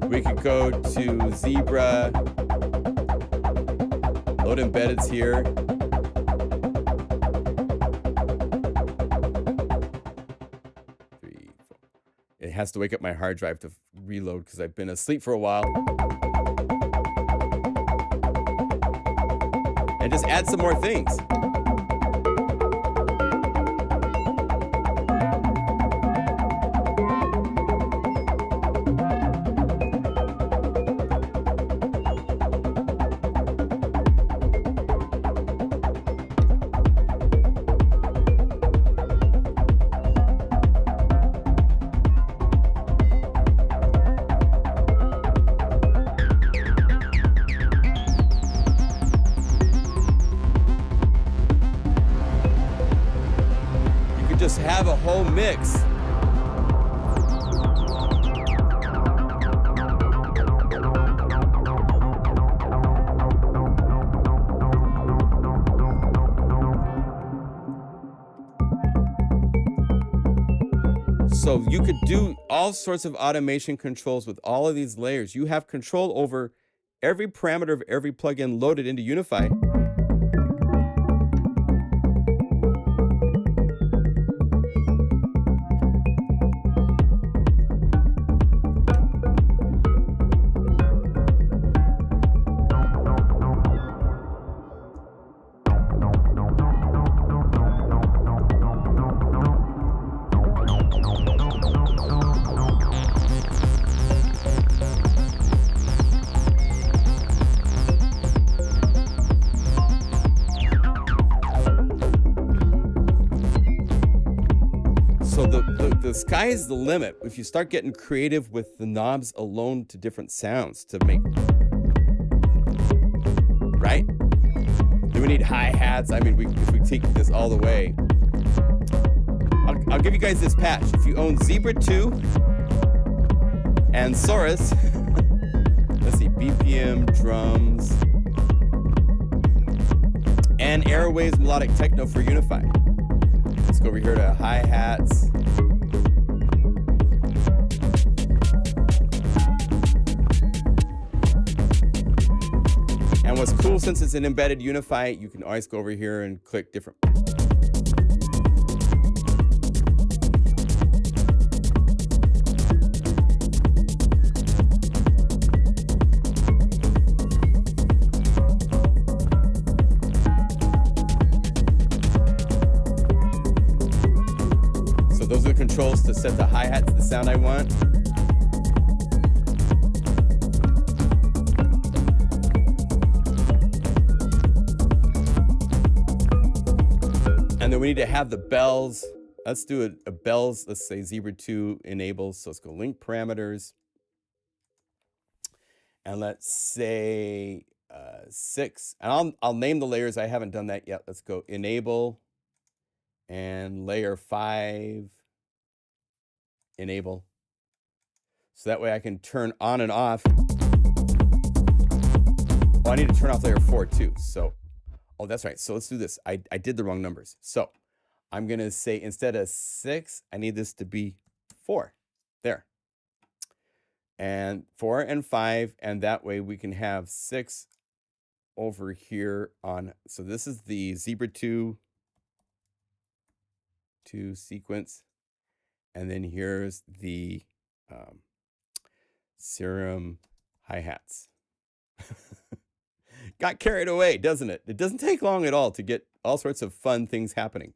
We could go to Zebra. Load embeddeds here. It has to wake up my hard drive to reload because I've been asleep for a while. And just add some more things. Have a whole mix. So you could do all sorts of automation controls with all of these layers. You have control over every parameter of every plugin loaded into Unify. The sky is the limit if you start getting creative with the knobs alone to different sounds to make, right? Do we need hi-hats? I mean, if we take this all the way, I'll give you guys this patch. If you own Zebra 2 and Saurus, let's see, BPM, drums, and Airwaves melodic techno for Unify. Let's go over here to hi-hats. And what's cool, since it's an embedded Unify, you can always go over here and click different. So those are the controls to set the hi-hat to the sound I want. And then we need to have the bells. Let's do a bells. Let's say Zebra 2 enables. So let's go link parameters. And let's say 6. And I'll name the layers. I haven't done that yet. Let's go enable and layer 5 enable. So that way I can turn on and off. Oh, I need to turn off layer 4 too. So oh, that's right. So let's do this. I did the wrong numbers. So I'm going to say instead of 6, I need this to be 4. There. And 4 and 5. And that way we can have 6 over here on. So this is the Zebra 2 sequence. And then here's the Serum hi-hats. Got carried away, doesn't it? It doesn't take long at all to get all sorts of fun things happening.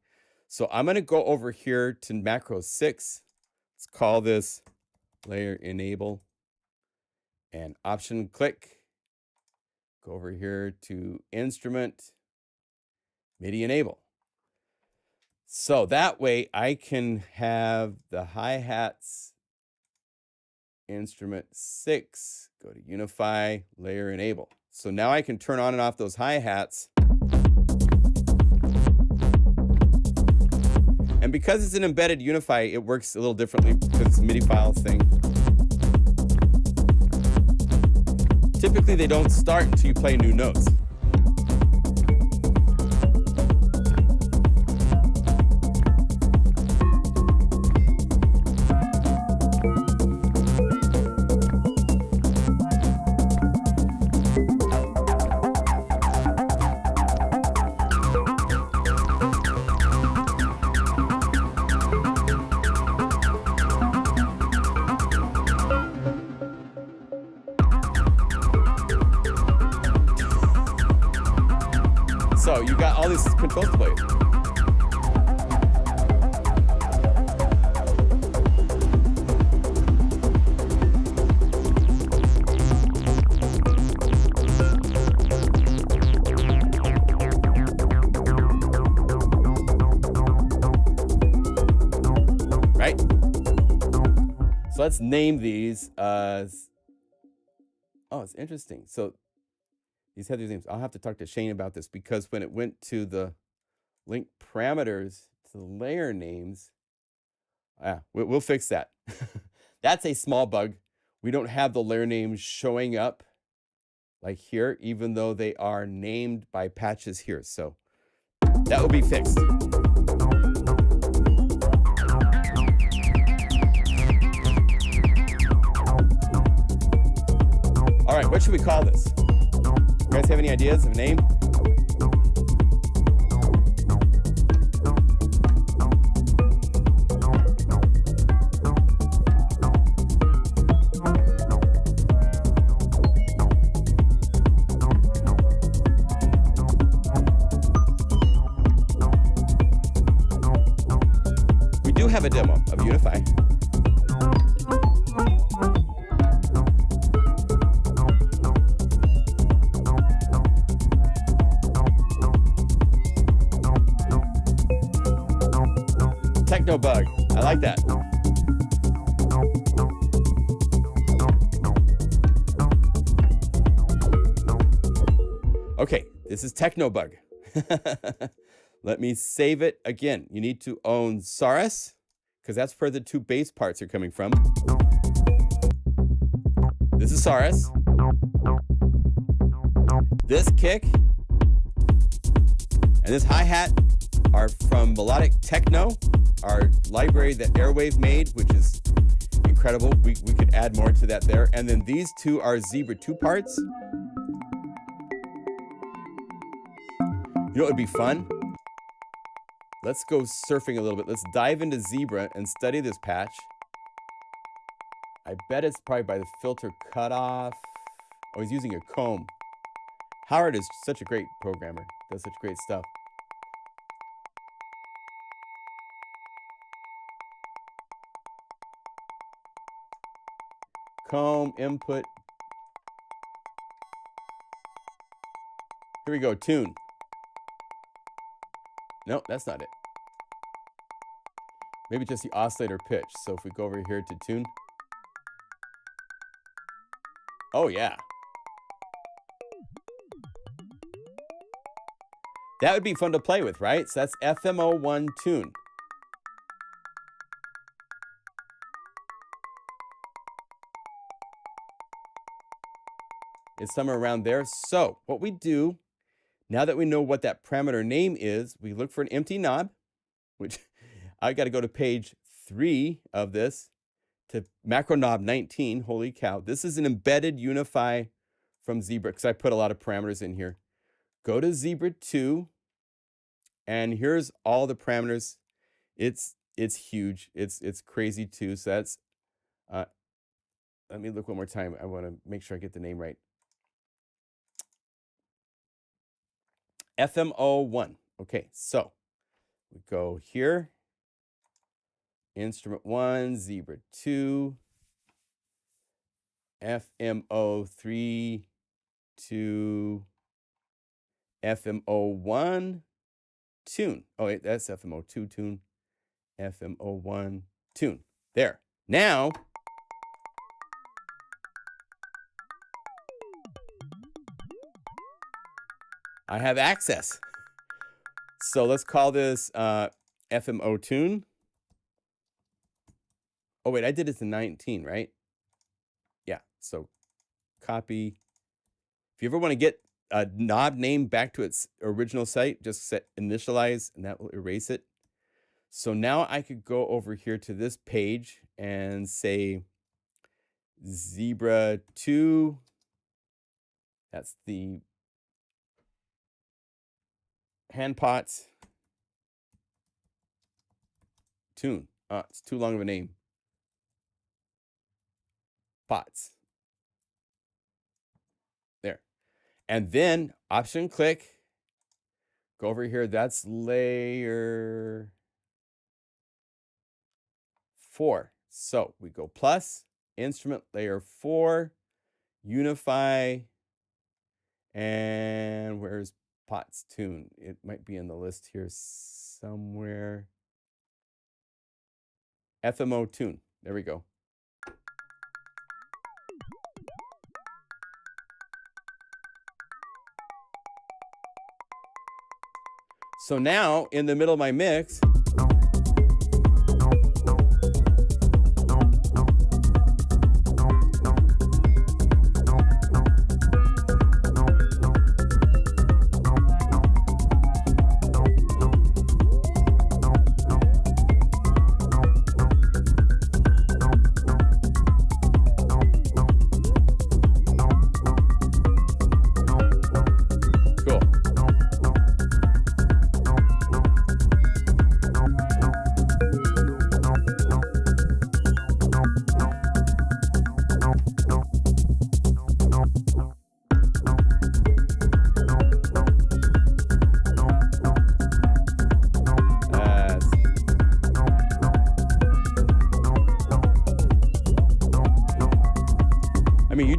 So I'm going to go over here to macro 6. Let's call this layer enable, and option click. Go over here to instrument, MIDI enable. So that way I can have the hi-hats, instrument 6, go to Unify, layer enable. So now I can turn on and off those hi-hats. And because it's an embedded Unify, it works a little differently because it's a MIDI file thing. Typically, they don't start until you play new notes. So you got all these controls to play with. Right? So let's name these. Oh, it's interesting. So these have these names. I'll have to talk to Shane about this because when it went to the link parameters to the layer names, we'll fix that. That's a small bug. We don't have the layer names showing up like here, even though they are named by patches here. So that will be fixed. All right, what should we call this? You guys have any ideas of a name? We do have a demo of Unify. TechoBug. I like that. Okay, this is TechoBug. Let me save it again. You need to own Sarus, because that's where the two bass parts are coming from. This is Sarus. This kick and this hi-hat are from Melodic Techno, our library that Airwave made, which is incredible. We could add more to that there. And then these two are Zebra 2 parts. You know what would be fun? Let's go surfing a little bit. Let's dive into Zebra and study this patch. I bet it's probably by the filter cutoff. Oh, he's using a comb. Howard is such a great programmer, does such great stuff. Comb, input. Here we go, tune. No, that's not it. Maybe just the oscillator pitch. So if we go over here to tune. Oh, yeah. That would be fun to play with, right? So that's FMO1 tune. It's somewhere around there. So what we do, now that we know what that parameter name is, we look for an empty knob, which I got to go to page 3 of this to macro knob 19. Holy cow. This is an embedded Unify from Zebra because I put a lot of parameters in here. Go to Zebra 2, and here's all the parameters. It's huge. It's crazy too. So that's, let me look one more time. I want to make sure I get the name right. FMO1. Okay, so we go here. Instrument 1, Zebra 2. FMO3 to FMO1 tune. Oh, wait, that's FMO2 tune. FMO1 tune. There. Now, I have access. So let's call this FMO tune. Oh, wait, I did it to 19, right? Yeah, so copy. If you ever want to get a knob name back to its original site, just set initialize, and that will erase it. So now I could go over here to this page and say Zebra 2. That's the hand pots tune. It's too long of a name. Pots. There. And then option click. Go over here. That's layer 4. So we go plus, instrument layer 4, Unify, and where's pots tune? It might be in the list here somewhere. FMO tune. There we go. So now in the middle of my mix,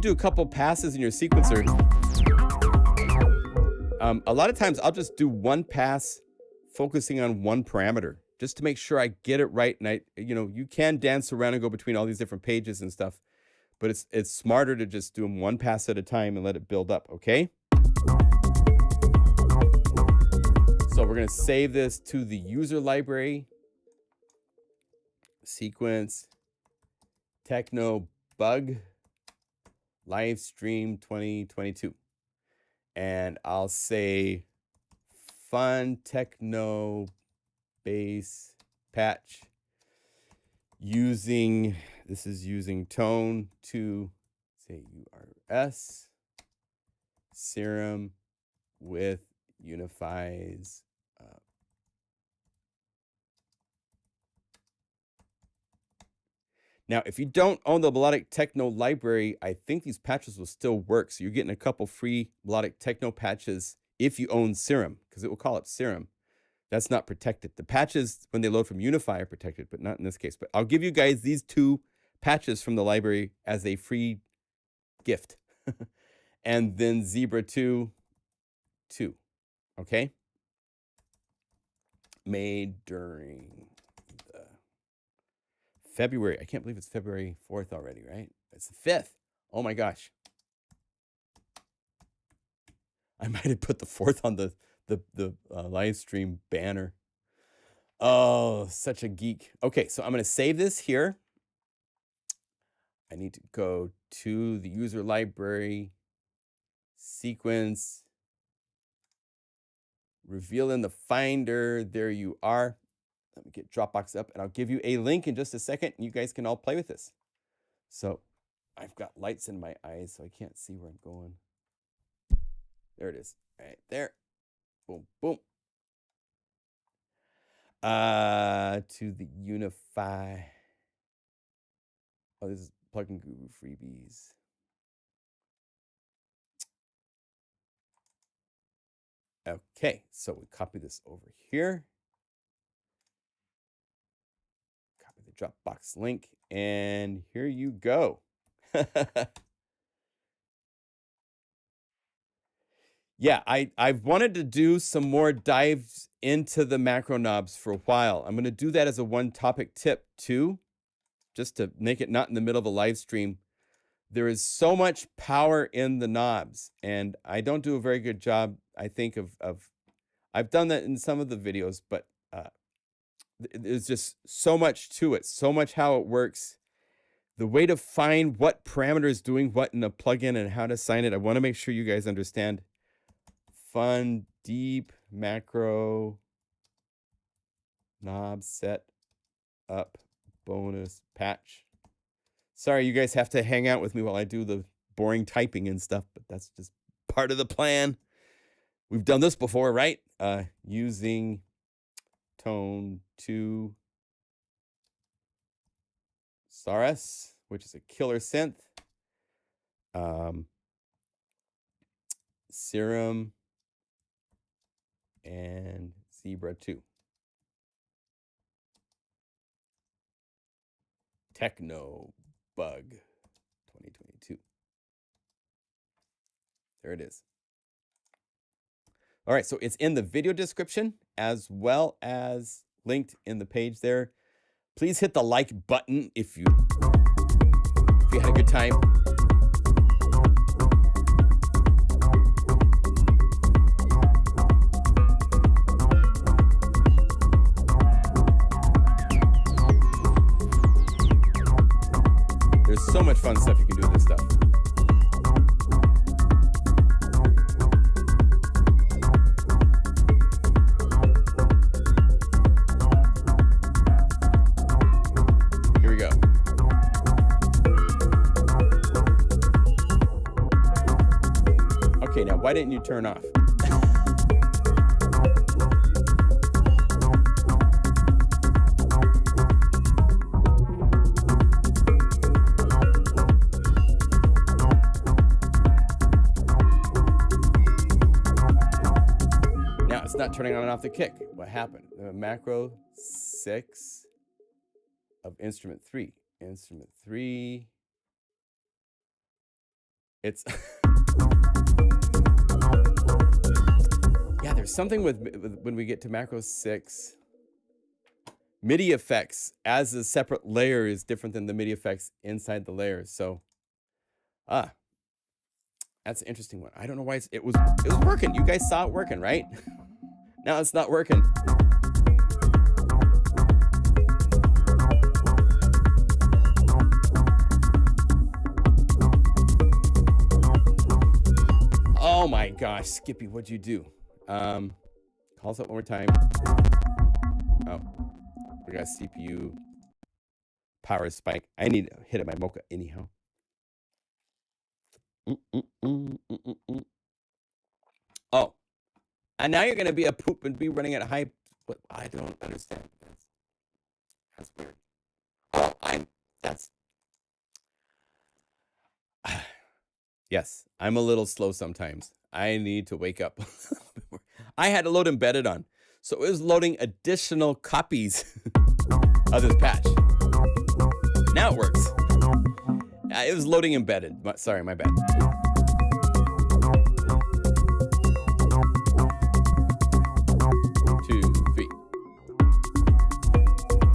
do a couple passes in your sequencer. A lot of times I'll just do one pass focusing on one parameter just to make sure I get it right. And you can dance around and go between all these different pages and stuff, but it's smarter to just do them one pass at a time and let it build up, okay? So we're gonna save this to the user library, sequence, TechoBug, LiveStream 2022. And I'll say fun techno bass patch using tone to say URS Serum with Unify's Now, if you don't own the melodic techno library, I think these patches will still work. So you're getting a couple free melodic techno patches if you own Serum, because it will call it Serum. That's not protected. The patches, when they load from Unify, are protected, but not in this case. But I'll give you guys these 2 patches from the library as a free gift. And then Zebra 2, okay? Made during February. I can't believe it's February 4th already, right? It's the 5th. Oh my gosh. I might have put the 4th on the live stream banner. Oh, such a geek. Okay, so I'm going to save this here. I need to go to the user library, sequence, reveal in the Finder. There you are. Let me get Dropbox up, and I'll give you a link in just a second, and you guys can all play with this. So I've got lights in my eyes, so I can't see where I'm going. There it is. Right there. Boom, boom. To the Unify. Oh, this is PlugInGuru freebies. Okay, so we copy this over here. Copy the Dropbox link, and here you go. Yeah, I've wanted to do some more dives into the macro knobs for a while. I'm going to do that as a one topic tip too, just to make it not in the middle of a live stream. There is so much power in the knobs, and I don't do a very good job, I think, of I've done that in some of the videos, but there's just so much to it, so much how it works. The way to find what parameter is doing what in a plugin and how to assign it. I want to make sure you guys understand. Fun, deep, macro, knob, set up, bonus, patch. Sorry, you guys have to hang out with me while I do the boring typing and stuff, but that's just part of the plan. We've done this before, right? Using tone 2 Sarus, which is a killer synth. Serum and Zebra 2. TechoBug 2022. There it is. All right, so it's in the video description as well as linked in the page there. Please hit the like button if you had a good time. There's so much fun stuff you can do with this stuff. Here we go. Okay, now why didn't you turn off? Not turning on and off the kick. What happened? Macro 6 of instrument 3. Instrument 3. It's yeah, there's something with when we get to macro 6. MIDI effects as a separate layer is different than the MIDI effects inside the layers. So that's an interesting one. I don't know why it was working. You guys saw it working, right? Now it's not working. Oh my gosh, Skippy, what'd you do? Call us up one more time. Oh, we got CPU power spike. I need to hit at my Mocha anyhow. Oh. And now you're going to be a poop and be running at high. But I don't understand. That's weird. Oh, that's. Yes, I'm a little slow sometimes. I need to wake up. I had to load embedded on. So it was loading additional copies of this patch. Now it works. It was loading embedded. Sorry, my bad.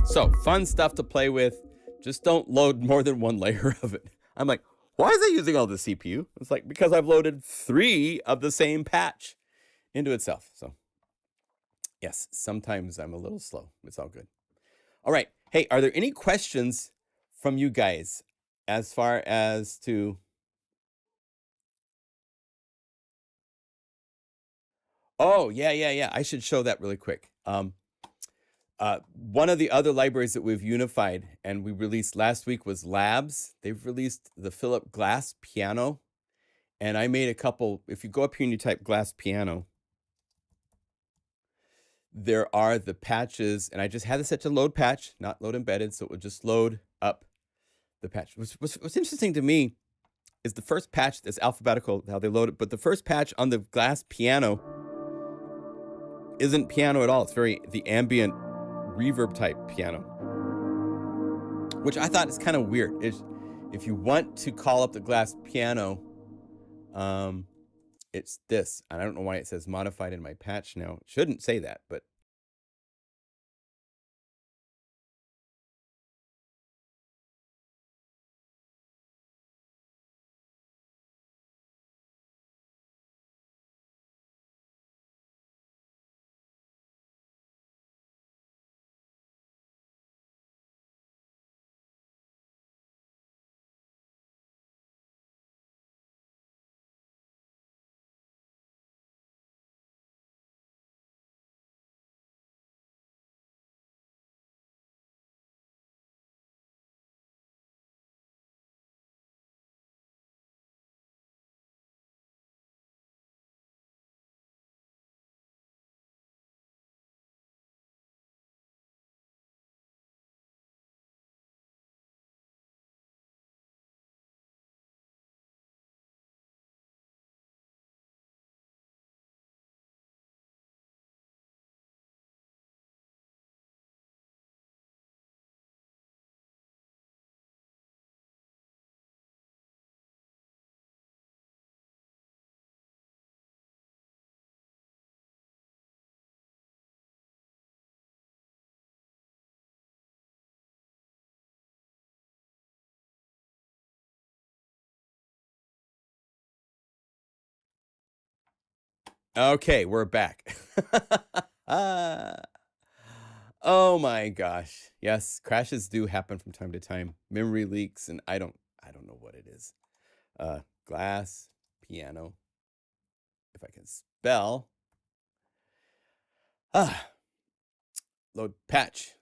So fun stuff to play with. Just don't load more than one layer of it. I'm like, why is it using all the CPU? It's like, because I've loaded 3 of the same patch into itself. So yes, sometimes I'm a little slow. It's all good. All right. Hey, are there any questions from you guys as far as to... Oh, yeah. I should show that really quick. One of the other libraries that we've unified and we released last week was Labs. They've released the Philip Glass piano. And I made a couple, if you go up here and you type Glass piano, there are the patches, and I just had this set to load patch, not load embedded, so it would just load up the patch. What's interesting to me is the first patch that's alphabetical, how they load it, but the first patch on the Glass piano isn't piano at all. It's the ambient reverb type piano, which I thought is kind of weird. If you want to call up the Glass piano, it's this. And I don't know why it says modified in my patch now. It shouldn't say that, but okay, we're back. Oh my gosh. Yes, crashes do happen from time to time. Memory leaks, and I don't know what it is. Glass, piano. If I can spell. Load patch.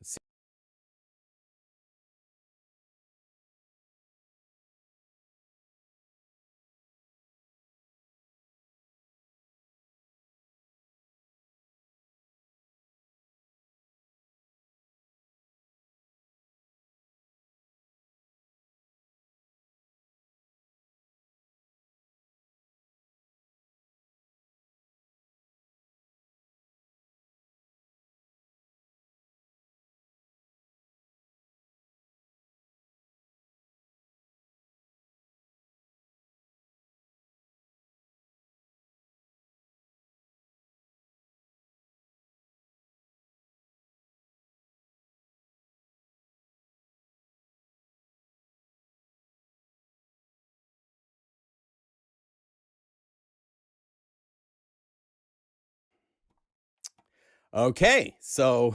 Okay, so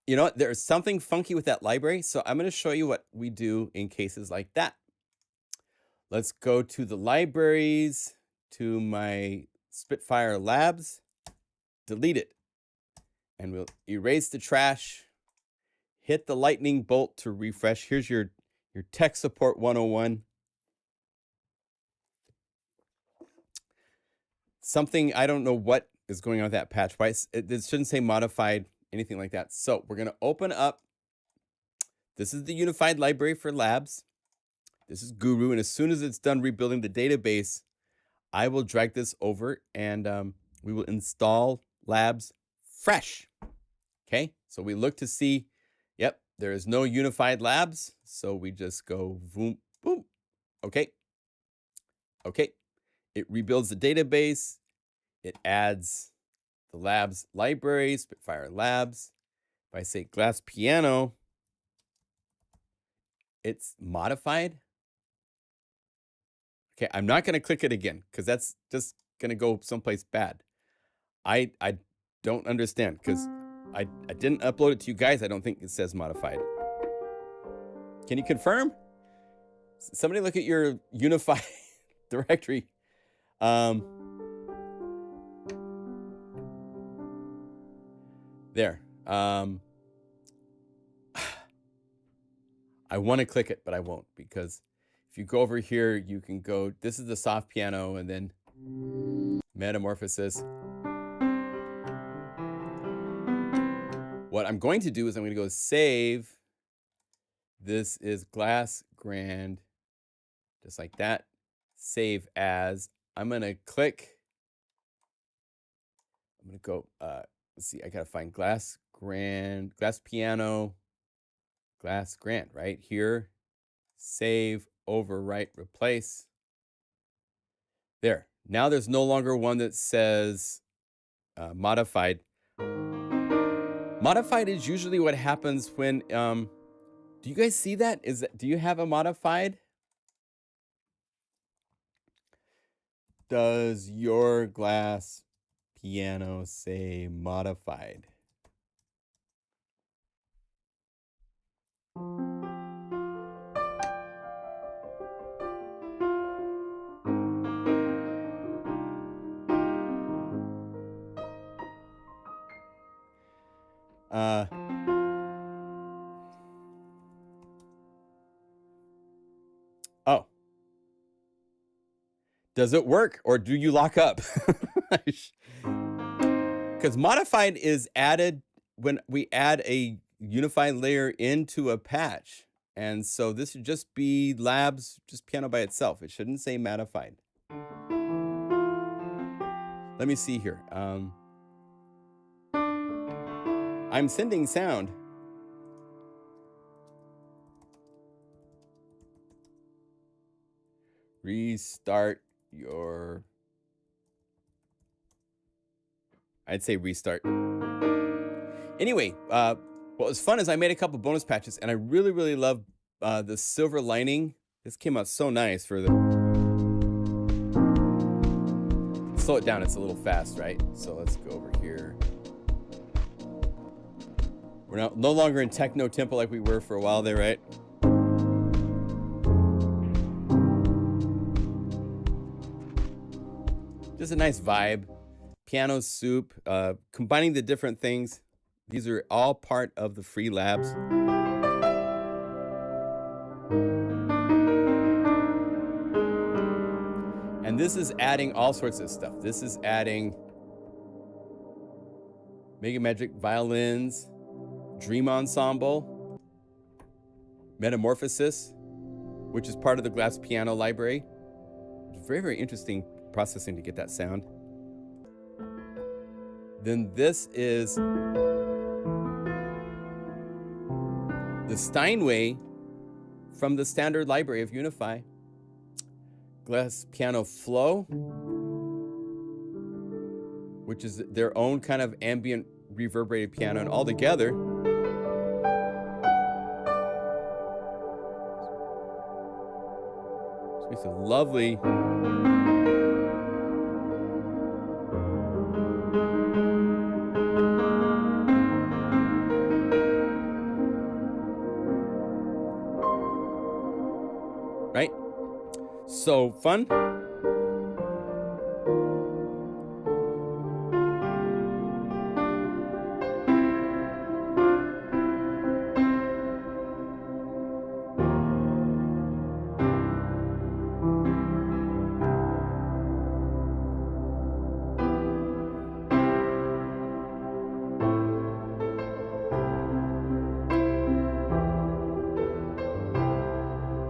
you know what? There's something funky with that library, so I'm going to show you what we do in cases like that. Let's go to the libraries, to my Spitfire Labs, delete it, and we'll erase the trash, hit the lightning bolt to refresh. Here's your tech support 101. Something, I don't know what is going on with that patch. Why it shouldn't say modified, anything like that. So we're going to open up. This is the unified library for labs. This is Guru. And as soon as it's done rebuilding the database, I will drag this over and we will install labs fresh. Okay. So we look to see, yep, there is no unified labs. So we just go boom, boom. Okay. Okay. It rebuilds the database. It adds the labs library, Spitfire Labs. If I say glass piano, it's modified. Okay, I'm not going to click it again because that's just going to go someplace bad. I don't understand because I didn't upload it to you guys. I don't think it says modified. Can you confirm? Somebody look at your Unify directory. There. I want to click it, but I won't because if you go over here, you can go, this is the soft piano and then metamorphosis. What I'm going to do is I'm going to go save. This is Glass Grand, just like that. Save as. I'm going to click. I'm going to go, let's see, I got to find Glass Grand, Glass Piano, Glass Grand right here. Save, overwrite, replace. There. Now there's no longer one that says modified. Modified is usually what happens when, do you guys see that? Do you have a modified? Does your glass piano say modified? Oh. Does it work or do you lock up? Because modified is added when we add a unified layer into a patch. And so this should just be labs, just piano by itself. It shouldn't say modified. Let me see here. I'm sending sound. Restart your... I'd say restart. Anyway, what was fun is I made a couple bonus patches, and I really, really love the silver lining. This came out so nice for the... Slow it down, it's a little fast, right? So let's go over here. We're no longer in techno tempo like we were for a while there, right? Just a nice vibe. Piano soup, combining the different things. These are all part of the free labs. And this is adding all sorts of stuff. This is adding MegaMagic violins, Dream Ensemble, Metamorphosis, which is part of the glass piano library. It's very, very interesting processing to get that sound. Then this is the Steinway from the standard library of Unify. Glass piano flow, which is their own kind of ambient reverberated piano, and all together this makes a lovely right? So fun.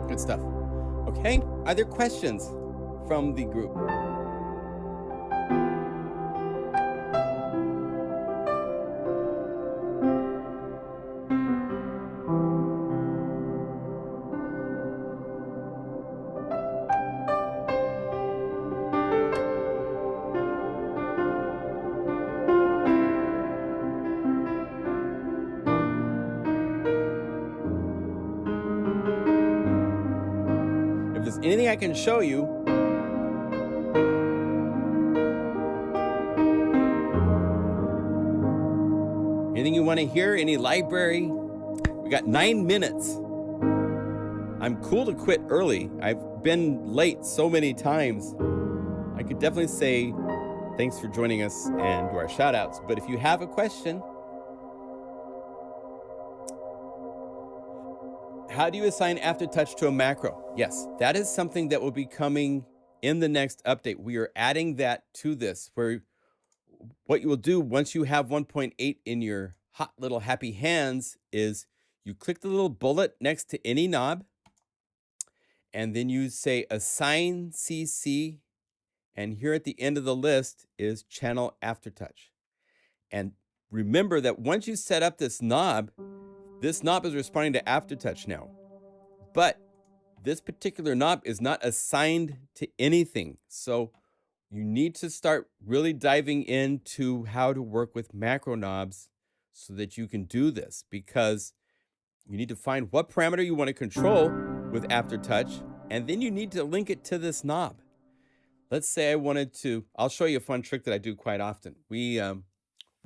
Good stuff. Okay, are there questions from the group? If there's anything I can show you, anything you want to hear, any library, we got 9 minutes. I'm cool to quit early. I've been late so many times. I could definitely say thanks for joining us and do our shout outs. But if you have a question, how do you assign Aftertouch to a macro? Yes, that is something that will be coming in the next update. We are adding that to this, where what you will do once you have 1.8 in your hot little happy hands is you click the little bullet next to any knob, and then you say assign CC, and here at the end of the list is channel Aftertouch. And remember that once you set up this knob is responding to Aftertouch now. But this particular knob is not assigned to anything. So you need to start really diving into how to work with macro knobs so that you can do this, because you need to find what parameter you want to control with Aftertouch, and then you need to link it to this knob. Let's say I wanted to, I'll show you a fun trick that I do quite often. We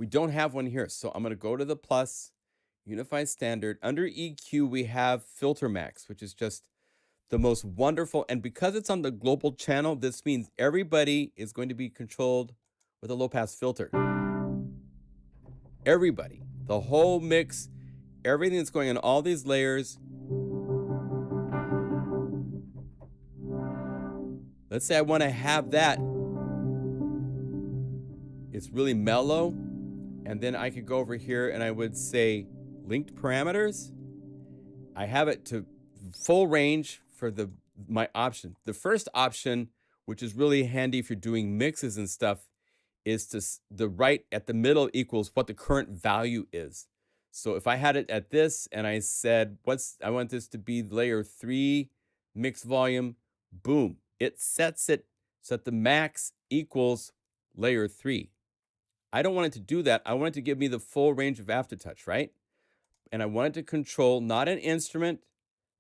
don't have one here, so I'm going to go to the plus, Unify standard. Under EQ, we have Filter Max, which is just the most wonderful. And because it's on the global channel, this means everybody is going to be controlled with a low pass filter. Everybody, the whole mix, everything that's going on all these layers. Let's say I want to have that. It's really mellow. And then I could go over here and I would say linked parameters. I have it to full range for my option. The first option, which is really handy if you're doing mixes and stuff, is to the right at the middle equals what the current value is. So if I had it at this and I said, I want this to be layer 3 mix volume, boom, it sets it so that the max equals layer 3. I don't want it to do that. I want it to give me the full range of Aftertouch, right? And I want it to control not an instrument,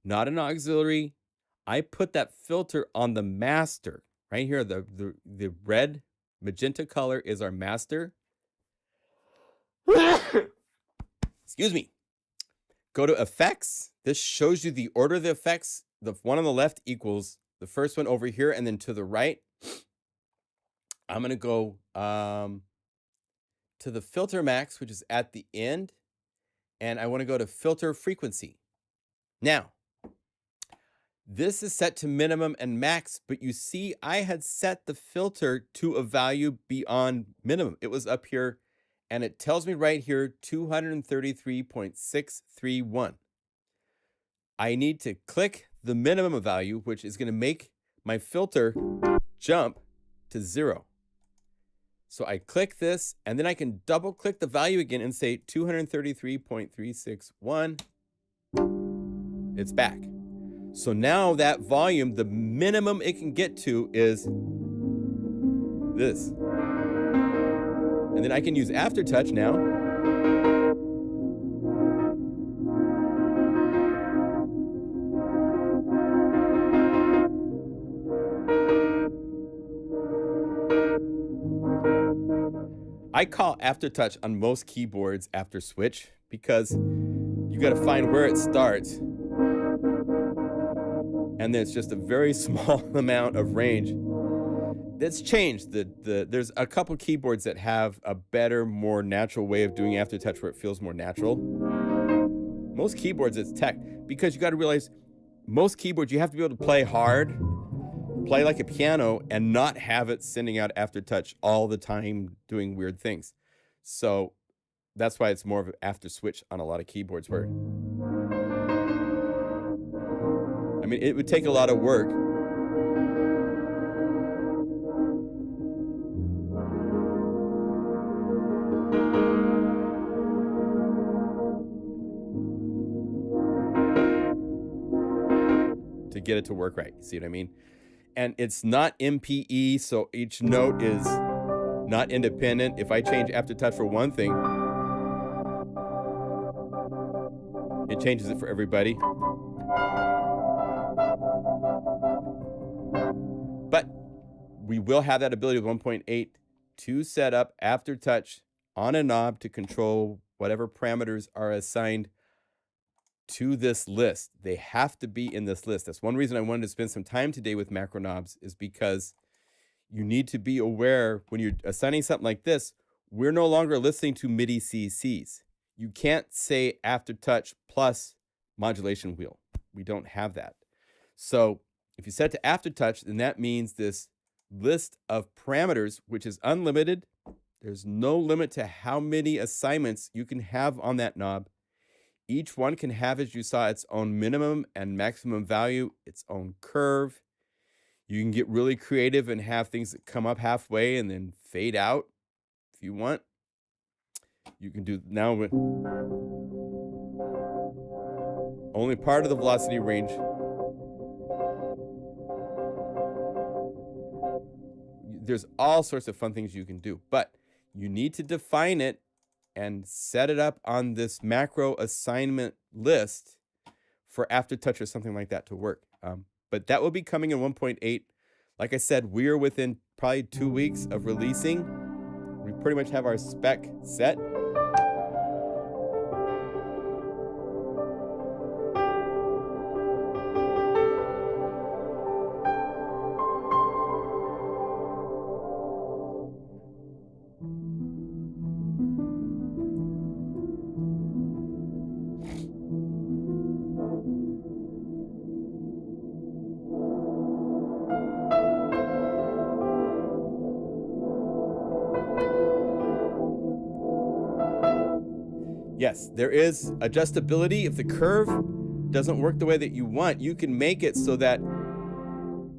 not an auxiliary. I put that filter on the master right here. The red magenta color is our master. Excuse me. Go to effects. This shows you the order of the effects. The one on the left equals the first one over here, and then to the right, I'm going to go to the filter max, which is at the end, and I want to go to filter frequency. Now, this is set to minimum and max, but you see I had set the filter to a value beyond minimum. It was up here, and it tells me right here 233.631. I need to click the minimum value, which is going to make my filter jump to 0. So I click this, and then I can double click the value again and say 233.361. It's back. So now that volume, the minimum it can get to is this. And then I can use Aftertouch now. I call Aftertouch on most keyboards after switch because you got to find where it starts. And then it's just a very small amount of range. That's changed. There's a couple keyboards that have a better, more natural way of doing Aftertouch where it feels more natural. Most keyboards, it's tech, because you got to realize most keyboards, you have to be able to play hard, play like a piano, and not have it sending out Aftertouch all the time doing weird things. So that's why it's more of an after switch on a lot of keyboards where, I mean, it would take a lot of work. To get it to work right. See what I mean? And it's not MPE, so each note is not independent. If I change Aftertouch for one thing, it changes it for everybody. But we will have that ability with 1.8 to set up Aftertouch on a knob to control whatever parameters are assigned to this list. They have to be in this list. That's one reason I wanted to spend some time today with macro knobs, is because you need to be aware when you're assigning something like this, we're no longer listening to MIDI CCs. You can't say Aftertouch plus modulation wheel. We don't have that. So if you set to Aftertouch, then that means this list of parameters, which is unlimited. There's no limit to how many assignments you can have on that knob. Each one can have, as you saw, its own minimum and maximum value, its own curve. You can get really creative and have things that come up halfway and then fade out if you want. You can do now with only part of the velocity range. there's all sorts of fun things you can do, but you need to define it and set it up on this macro assignment list for Aftertouch or something like that to work. But that will be coming in 1.8. Like I said, we're within probably 2 weeks of releasing. We pretty much have our spec set. Yes, there is adjustability. If the curve doesn't work the way that you want, you can make it so that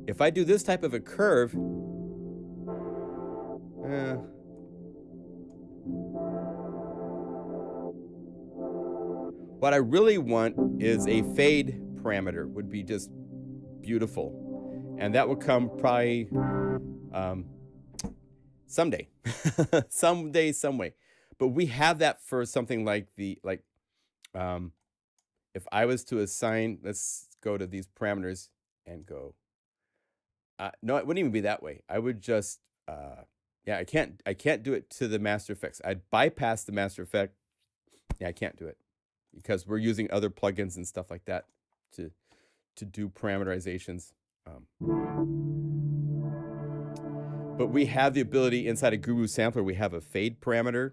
if I do this type of a curve, what I really want is a fade parameter, would be just beautiful. And that will come probably someday, someday, some way. But we have that for something like if I was to assign, let's go to these parameters and go, no, it wouldn't even be that way. I would just, yeah, I can't do it to the master effects. I'd bypass the master effect. Yeah, I can't do it because we're using other plugins and stuff like that to do parameterizations. But we have the ability inside a Guru sampler, we have a fade parameter,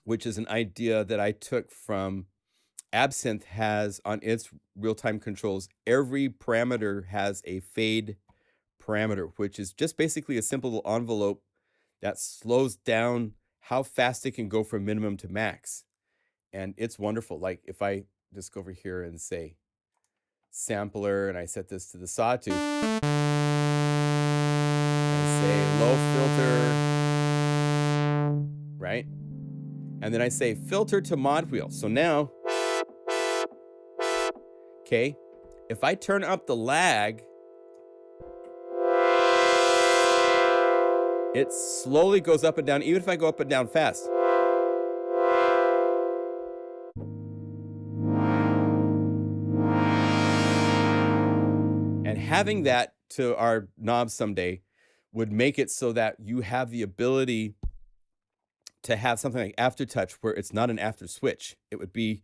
which is an idea that I took from Absinthe. Has on its real-time controls, every parameter has a fade parameter, which is just basically a simple little envelope that slows down how fast it can go from minimum to max. And it's wonderful. Like if I just go over here and say sampler, and I set this to the sawtooth, and say low filter, right? And then I say filter to mod wheel. So now, okay, if I turn up the lag, it slowly goes up and down, even if I go up and down fast. And having that to our knobs someday would make it so that you have the ability to have something like Aftertouch where it's not an after switch. It would be,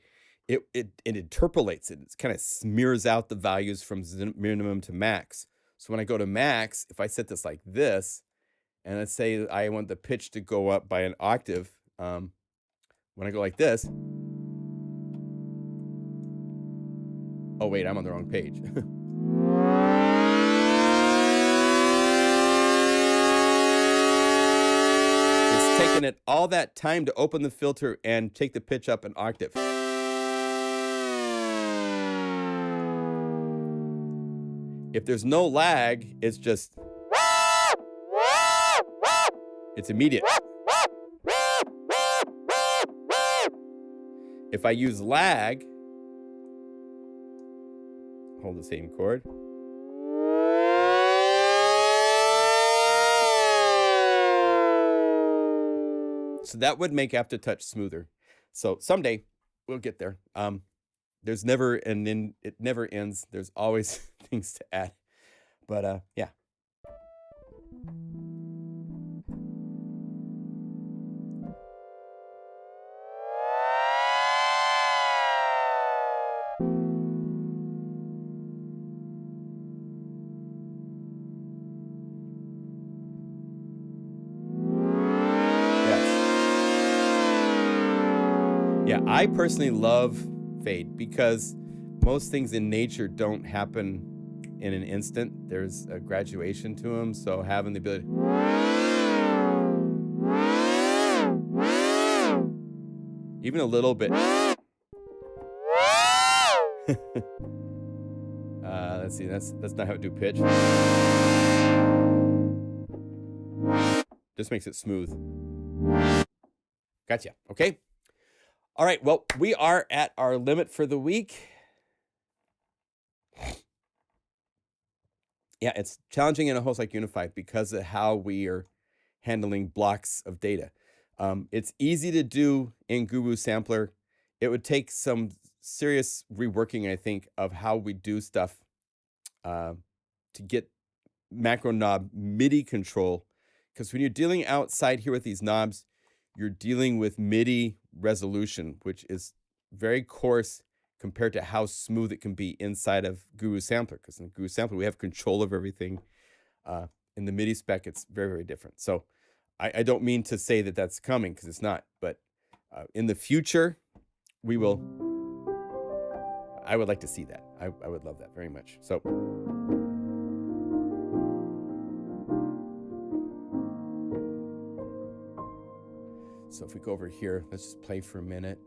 it interpolates it. It kind of smears out the values from minimum to max. So when I go to max, if I set this like this, and let's say I want the pitch to go up by an octave, when I go like this, oh wait, I'm on the wrong page. Taking it all that time to open the filter and take the pitch up an octave. If there's no lag, it's just, it's immediate. If I use lag, hold the same chord. So that would make Aftertouch smoother. So someday we'll get there. There's never an end, it never ends. There's always things to add. But yeah. Yeah, I personally love fade because most things in nature don't happen in an instant. There's a graduation to them, so having the ability, even a little bit. Let's see, that's not how to do pitch. Just makes it smooth. Gotcha. Okay. All right, well, we are at our limit for the week. Yeah, it's challenging in a host like Unify because of how we are handling blocks of data. It's easy to do in Guru Sampler. It would take some serious reworking, I think, of how we do stuff to get macro knob MIDI control. Because when you're dealing outside here with these knobs, you're dealing with MIDI resolution, which is very coarse compared to how smooth it can be inside of Guru Sampler. Because in Guru Sampler, we have control of everything. In the MIDI spec, it's very, very different. So I don't mean to say that that's coming, because it's not. But in the future, we will. I would like to see that. I would love that very much. So if we go over here, let's just play for a minute.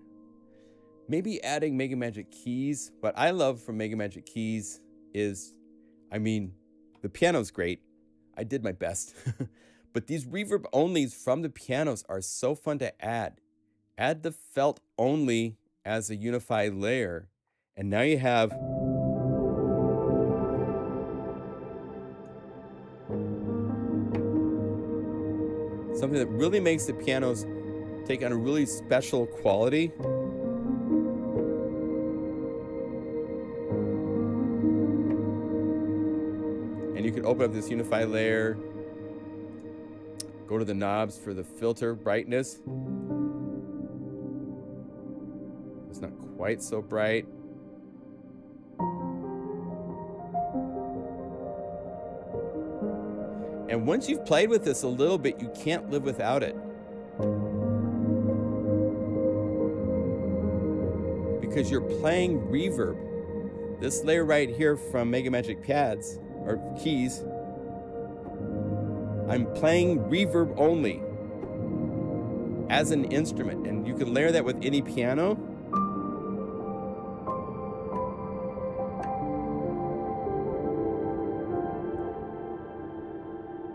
Maybe adding MegaMagic keys. What I love from MegaMagic keys is, I mean, the piano's great. I did my best. But these reverb onlys from the pianos are so fun to add. Add the felt only as a unified layer. And now you have something that really makes the pianos take on a really special quality. And you can open up this Unify layer, go to the knobs for the filter brightness. It's not quite so bright. And once you've played with this a little bit, you can't live without it. Because you're playing reverb. This layer right here from MegaMagic pads, or keys, I'm playing reverb only as an instrument. And you can layer that with any piano.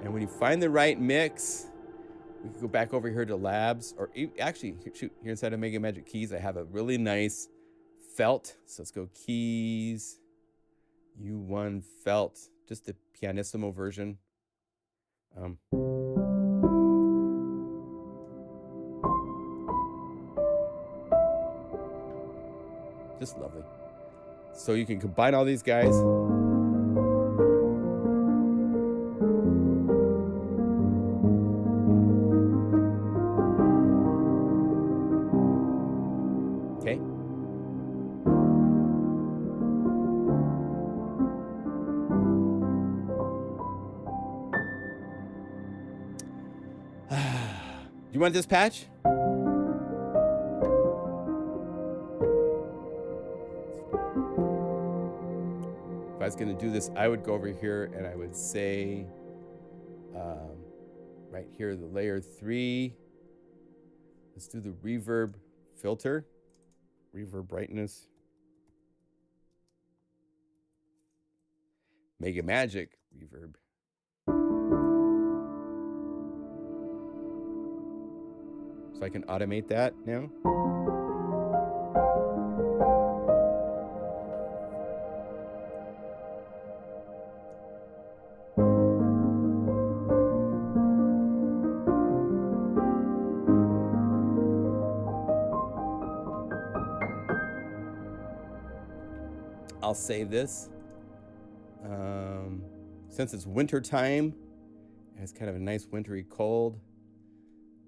And when you find the right mix, we can go back over here to labs, or actually, shoot, here inside of MegaMagic keys, I have a really nice felt. So let's go keys, U1 felt, just the pianissimo version. Just lovely. So you can combine all these guys. Okay. You want this patch? If I was going to do this, I would go over here and I would say, right here, the layer 3. Let's do the reverb filter, reverb brightness. MegaMagic reverb. So I can automate that now. I'll save this. Since it's winter time, and it's kind of a nice wintry cold,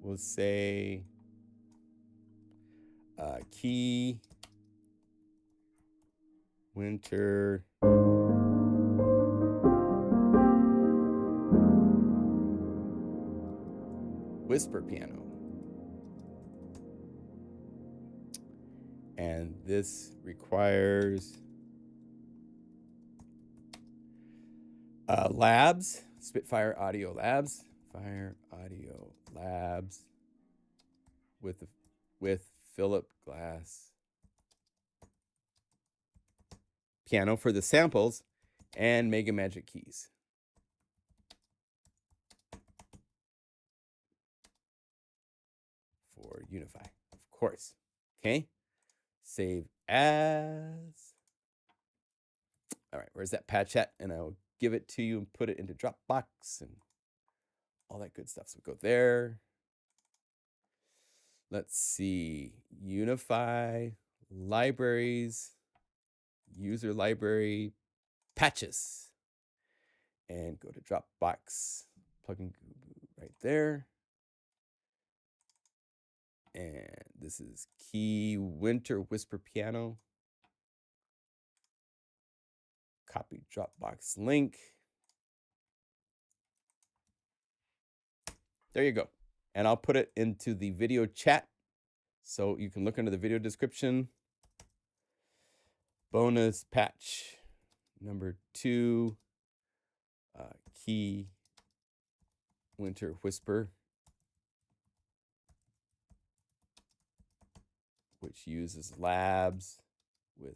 we'll say key winter whisper piano. And this requires labs, Spitfire Audio Labs, Fire Audio Labs with Philip Glass piano for the samples, and MegaMagic keys. For Unify, of course. Okay, save as. All right, where's that patch at? And I'll give it to you and put it into Dropbox and all that good stuff. So go there. Let's see, Unify, libraries, user library, patches, and go to Dropbox, PlugInGuru right there. And this is Key Winter Whisper Piano. Copy Dropbox link. There you go. And I'll put it into the video chat so you can look under the video description. Bonus patch number 2, Key Winter Whisper, which uses labs with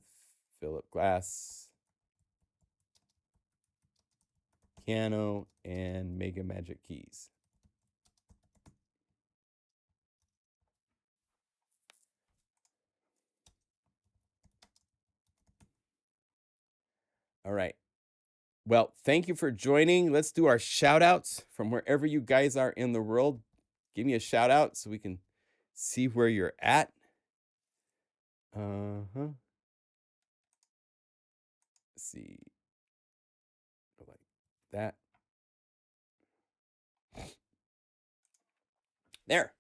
Philip Glass, piano, and MegaMagic keys. All right. Well, thank you for joining. Let's do our shout outs from wherever you guys are in the world. Give me a shout out so we can see where you're at. Let's see. Like that. There.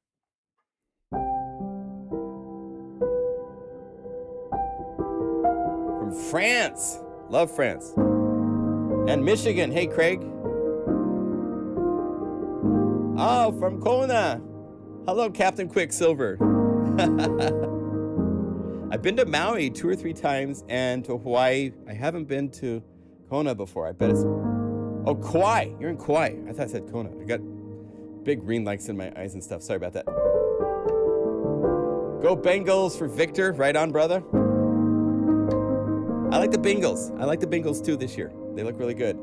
From France. Love France. And Michigan. Hey, Craig. Oh, from Kona. Hello, Captain Quicksilver. I've been to Maui 2 or 3 times and to Hawaii. I haven't been to Kona before. I bet it's... Oh, Kauai. You're in Kauai. I thought I said Kona. I got big green lights in my eyes and stuff. Sorry about that. Go Bengals for Victor. Right on, brother. I like the Bengals. I like the Bengals too this year. They look really good.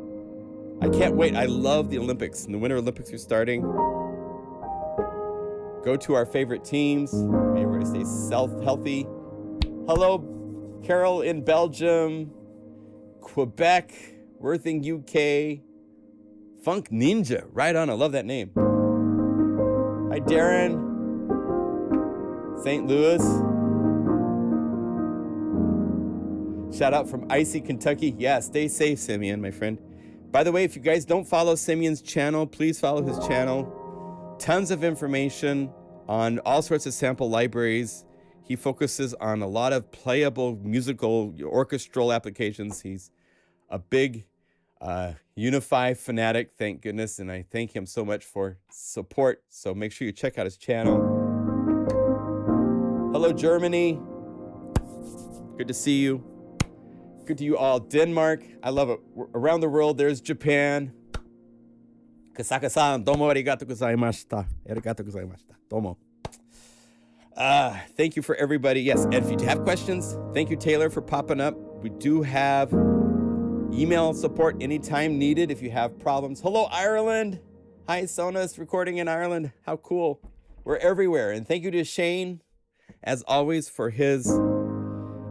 I can't wait. I love the Olympics. And the Winter Olympics are starting. Go to our favorite teams. May everybody stay healthy. Hello, Carol in Belgium, Quebec, Worthing, UK, Funk Ninja. Right on. I love that name. Hi, Darren. St. Louis. Shout out from Icy, Kentucky. Yeah, stay safe, Simeon, my friend. By the way, if you guys don't follow Simeon's channel, please follow his channel. Tons of information on all sorts of sample libraries. He focuses on a lot of playable musical orchestral applications. He's a big Unify fanatic, thank goodness, and I thank him so much for support. So make sure you check out his channel. Hello, Germany. Good to see you. Good to you all. Denmark, I love it. Around the world, there's Japan. Kasaka-san, domo arigato gozaimashita. Arigato gozaimashita. Domo. Thank you for everybody. Yes, and if you have questions, thank you, Taylor, for popping up. We do have email support anytime needed if you have problems. Hello, Ireland. Hi, Sonus, recording in Ireland. How cool. We're everywhere. And thank you to Shane, as always, for his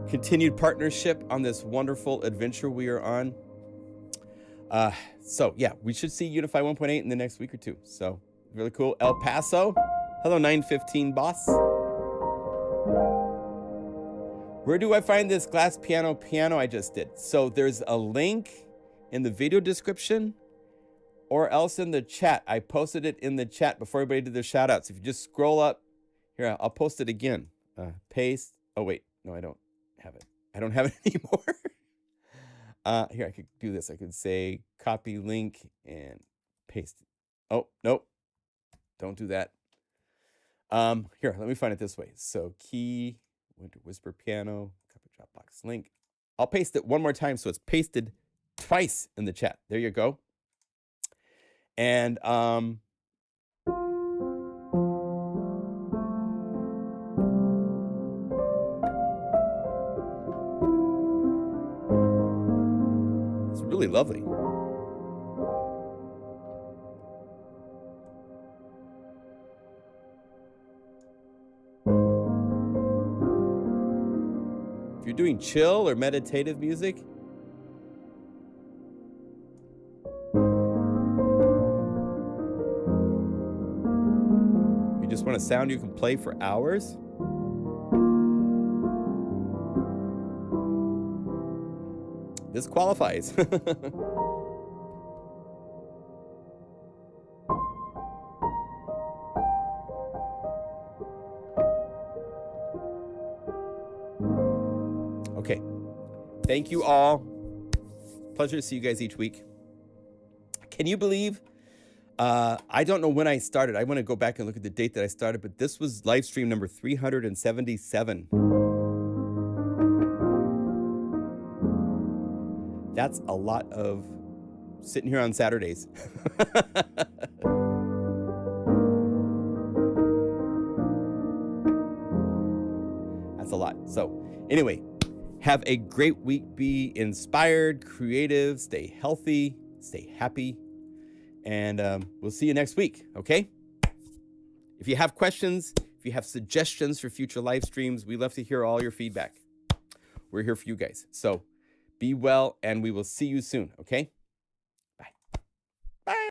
continued partnership on this wonderful adventure we are on. So, yeah, we should see Unify 1.8 in the next week or two. So, really cool. El Paso. Hello, 915 boss. Where do I find this glass piano I just did? So there's a link in the video description or else in the chat. I posted it in the chat before everybody did their shout outs. If you just scroll up here, I'll post it again. Paste. Oh, wait. No, I don't have it. I don't have it anymore. Here, I could do this. I could say copy link and paste it. Oh, nope. Don't do that. Here, let me find it this way. So key, Winter Whisper piano, copy Dropbox link. I'll paste it one more time so it's pasted twice in the chat. There you go. And it's really lovely. If you're doing chill or meditative music, want a sound you can play for hours? This qualifies. Okay. Thank you all. Pleasure to see you guys each week. Can you believe? I don't know when I started. I want to go back and look at the date that I started, but this was live stream number 377. That's a lot of sitting here on Saturdays. That's a lot. So anyway, have a great week. Be inspired, creative, stay healthy, stay happy. And we'll see you next week, okay? If you have questions, if you have suggestions for future live streams, we love to hear all your feedback. We're here for you guys. So be well, and we will see you soon, okay?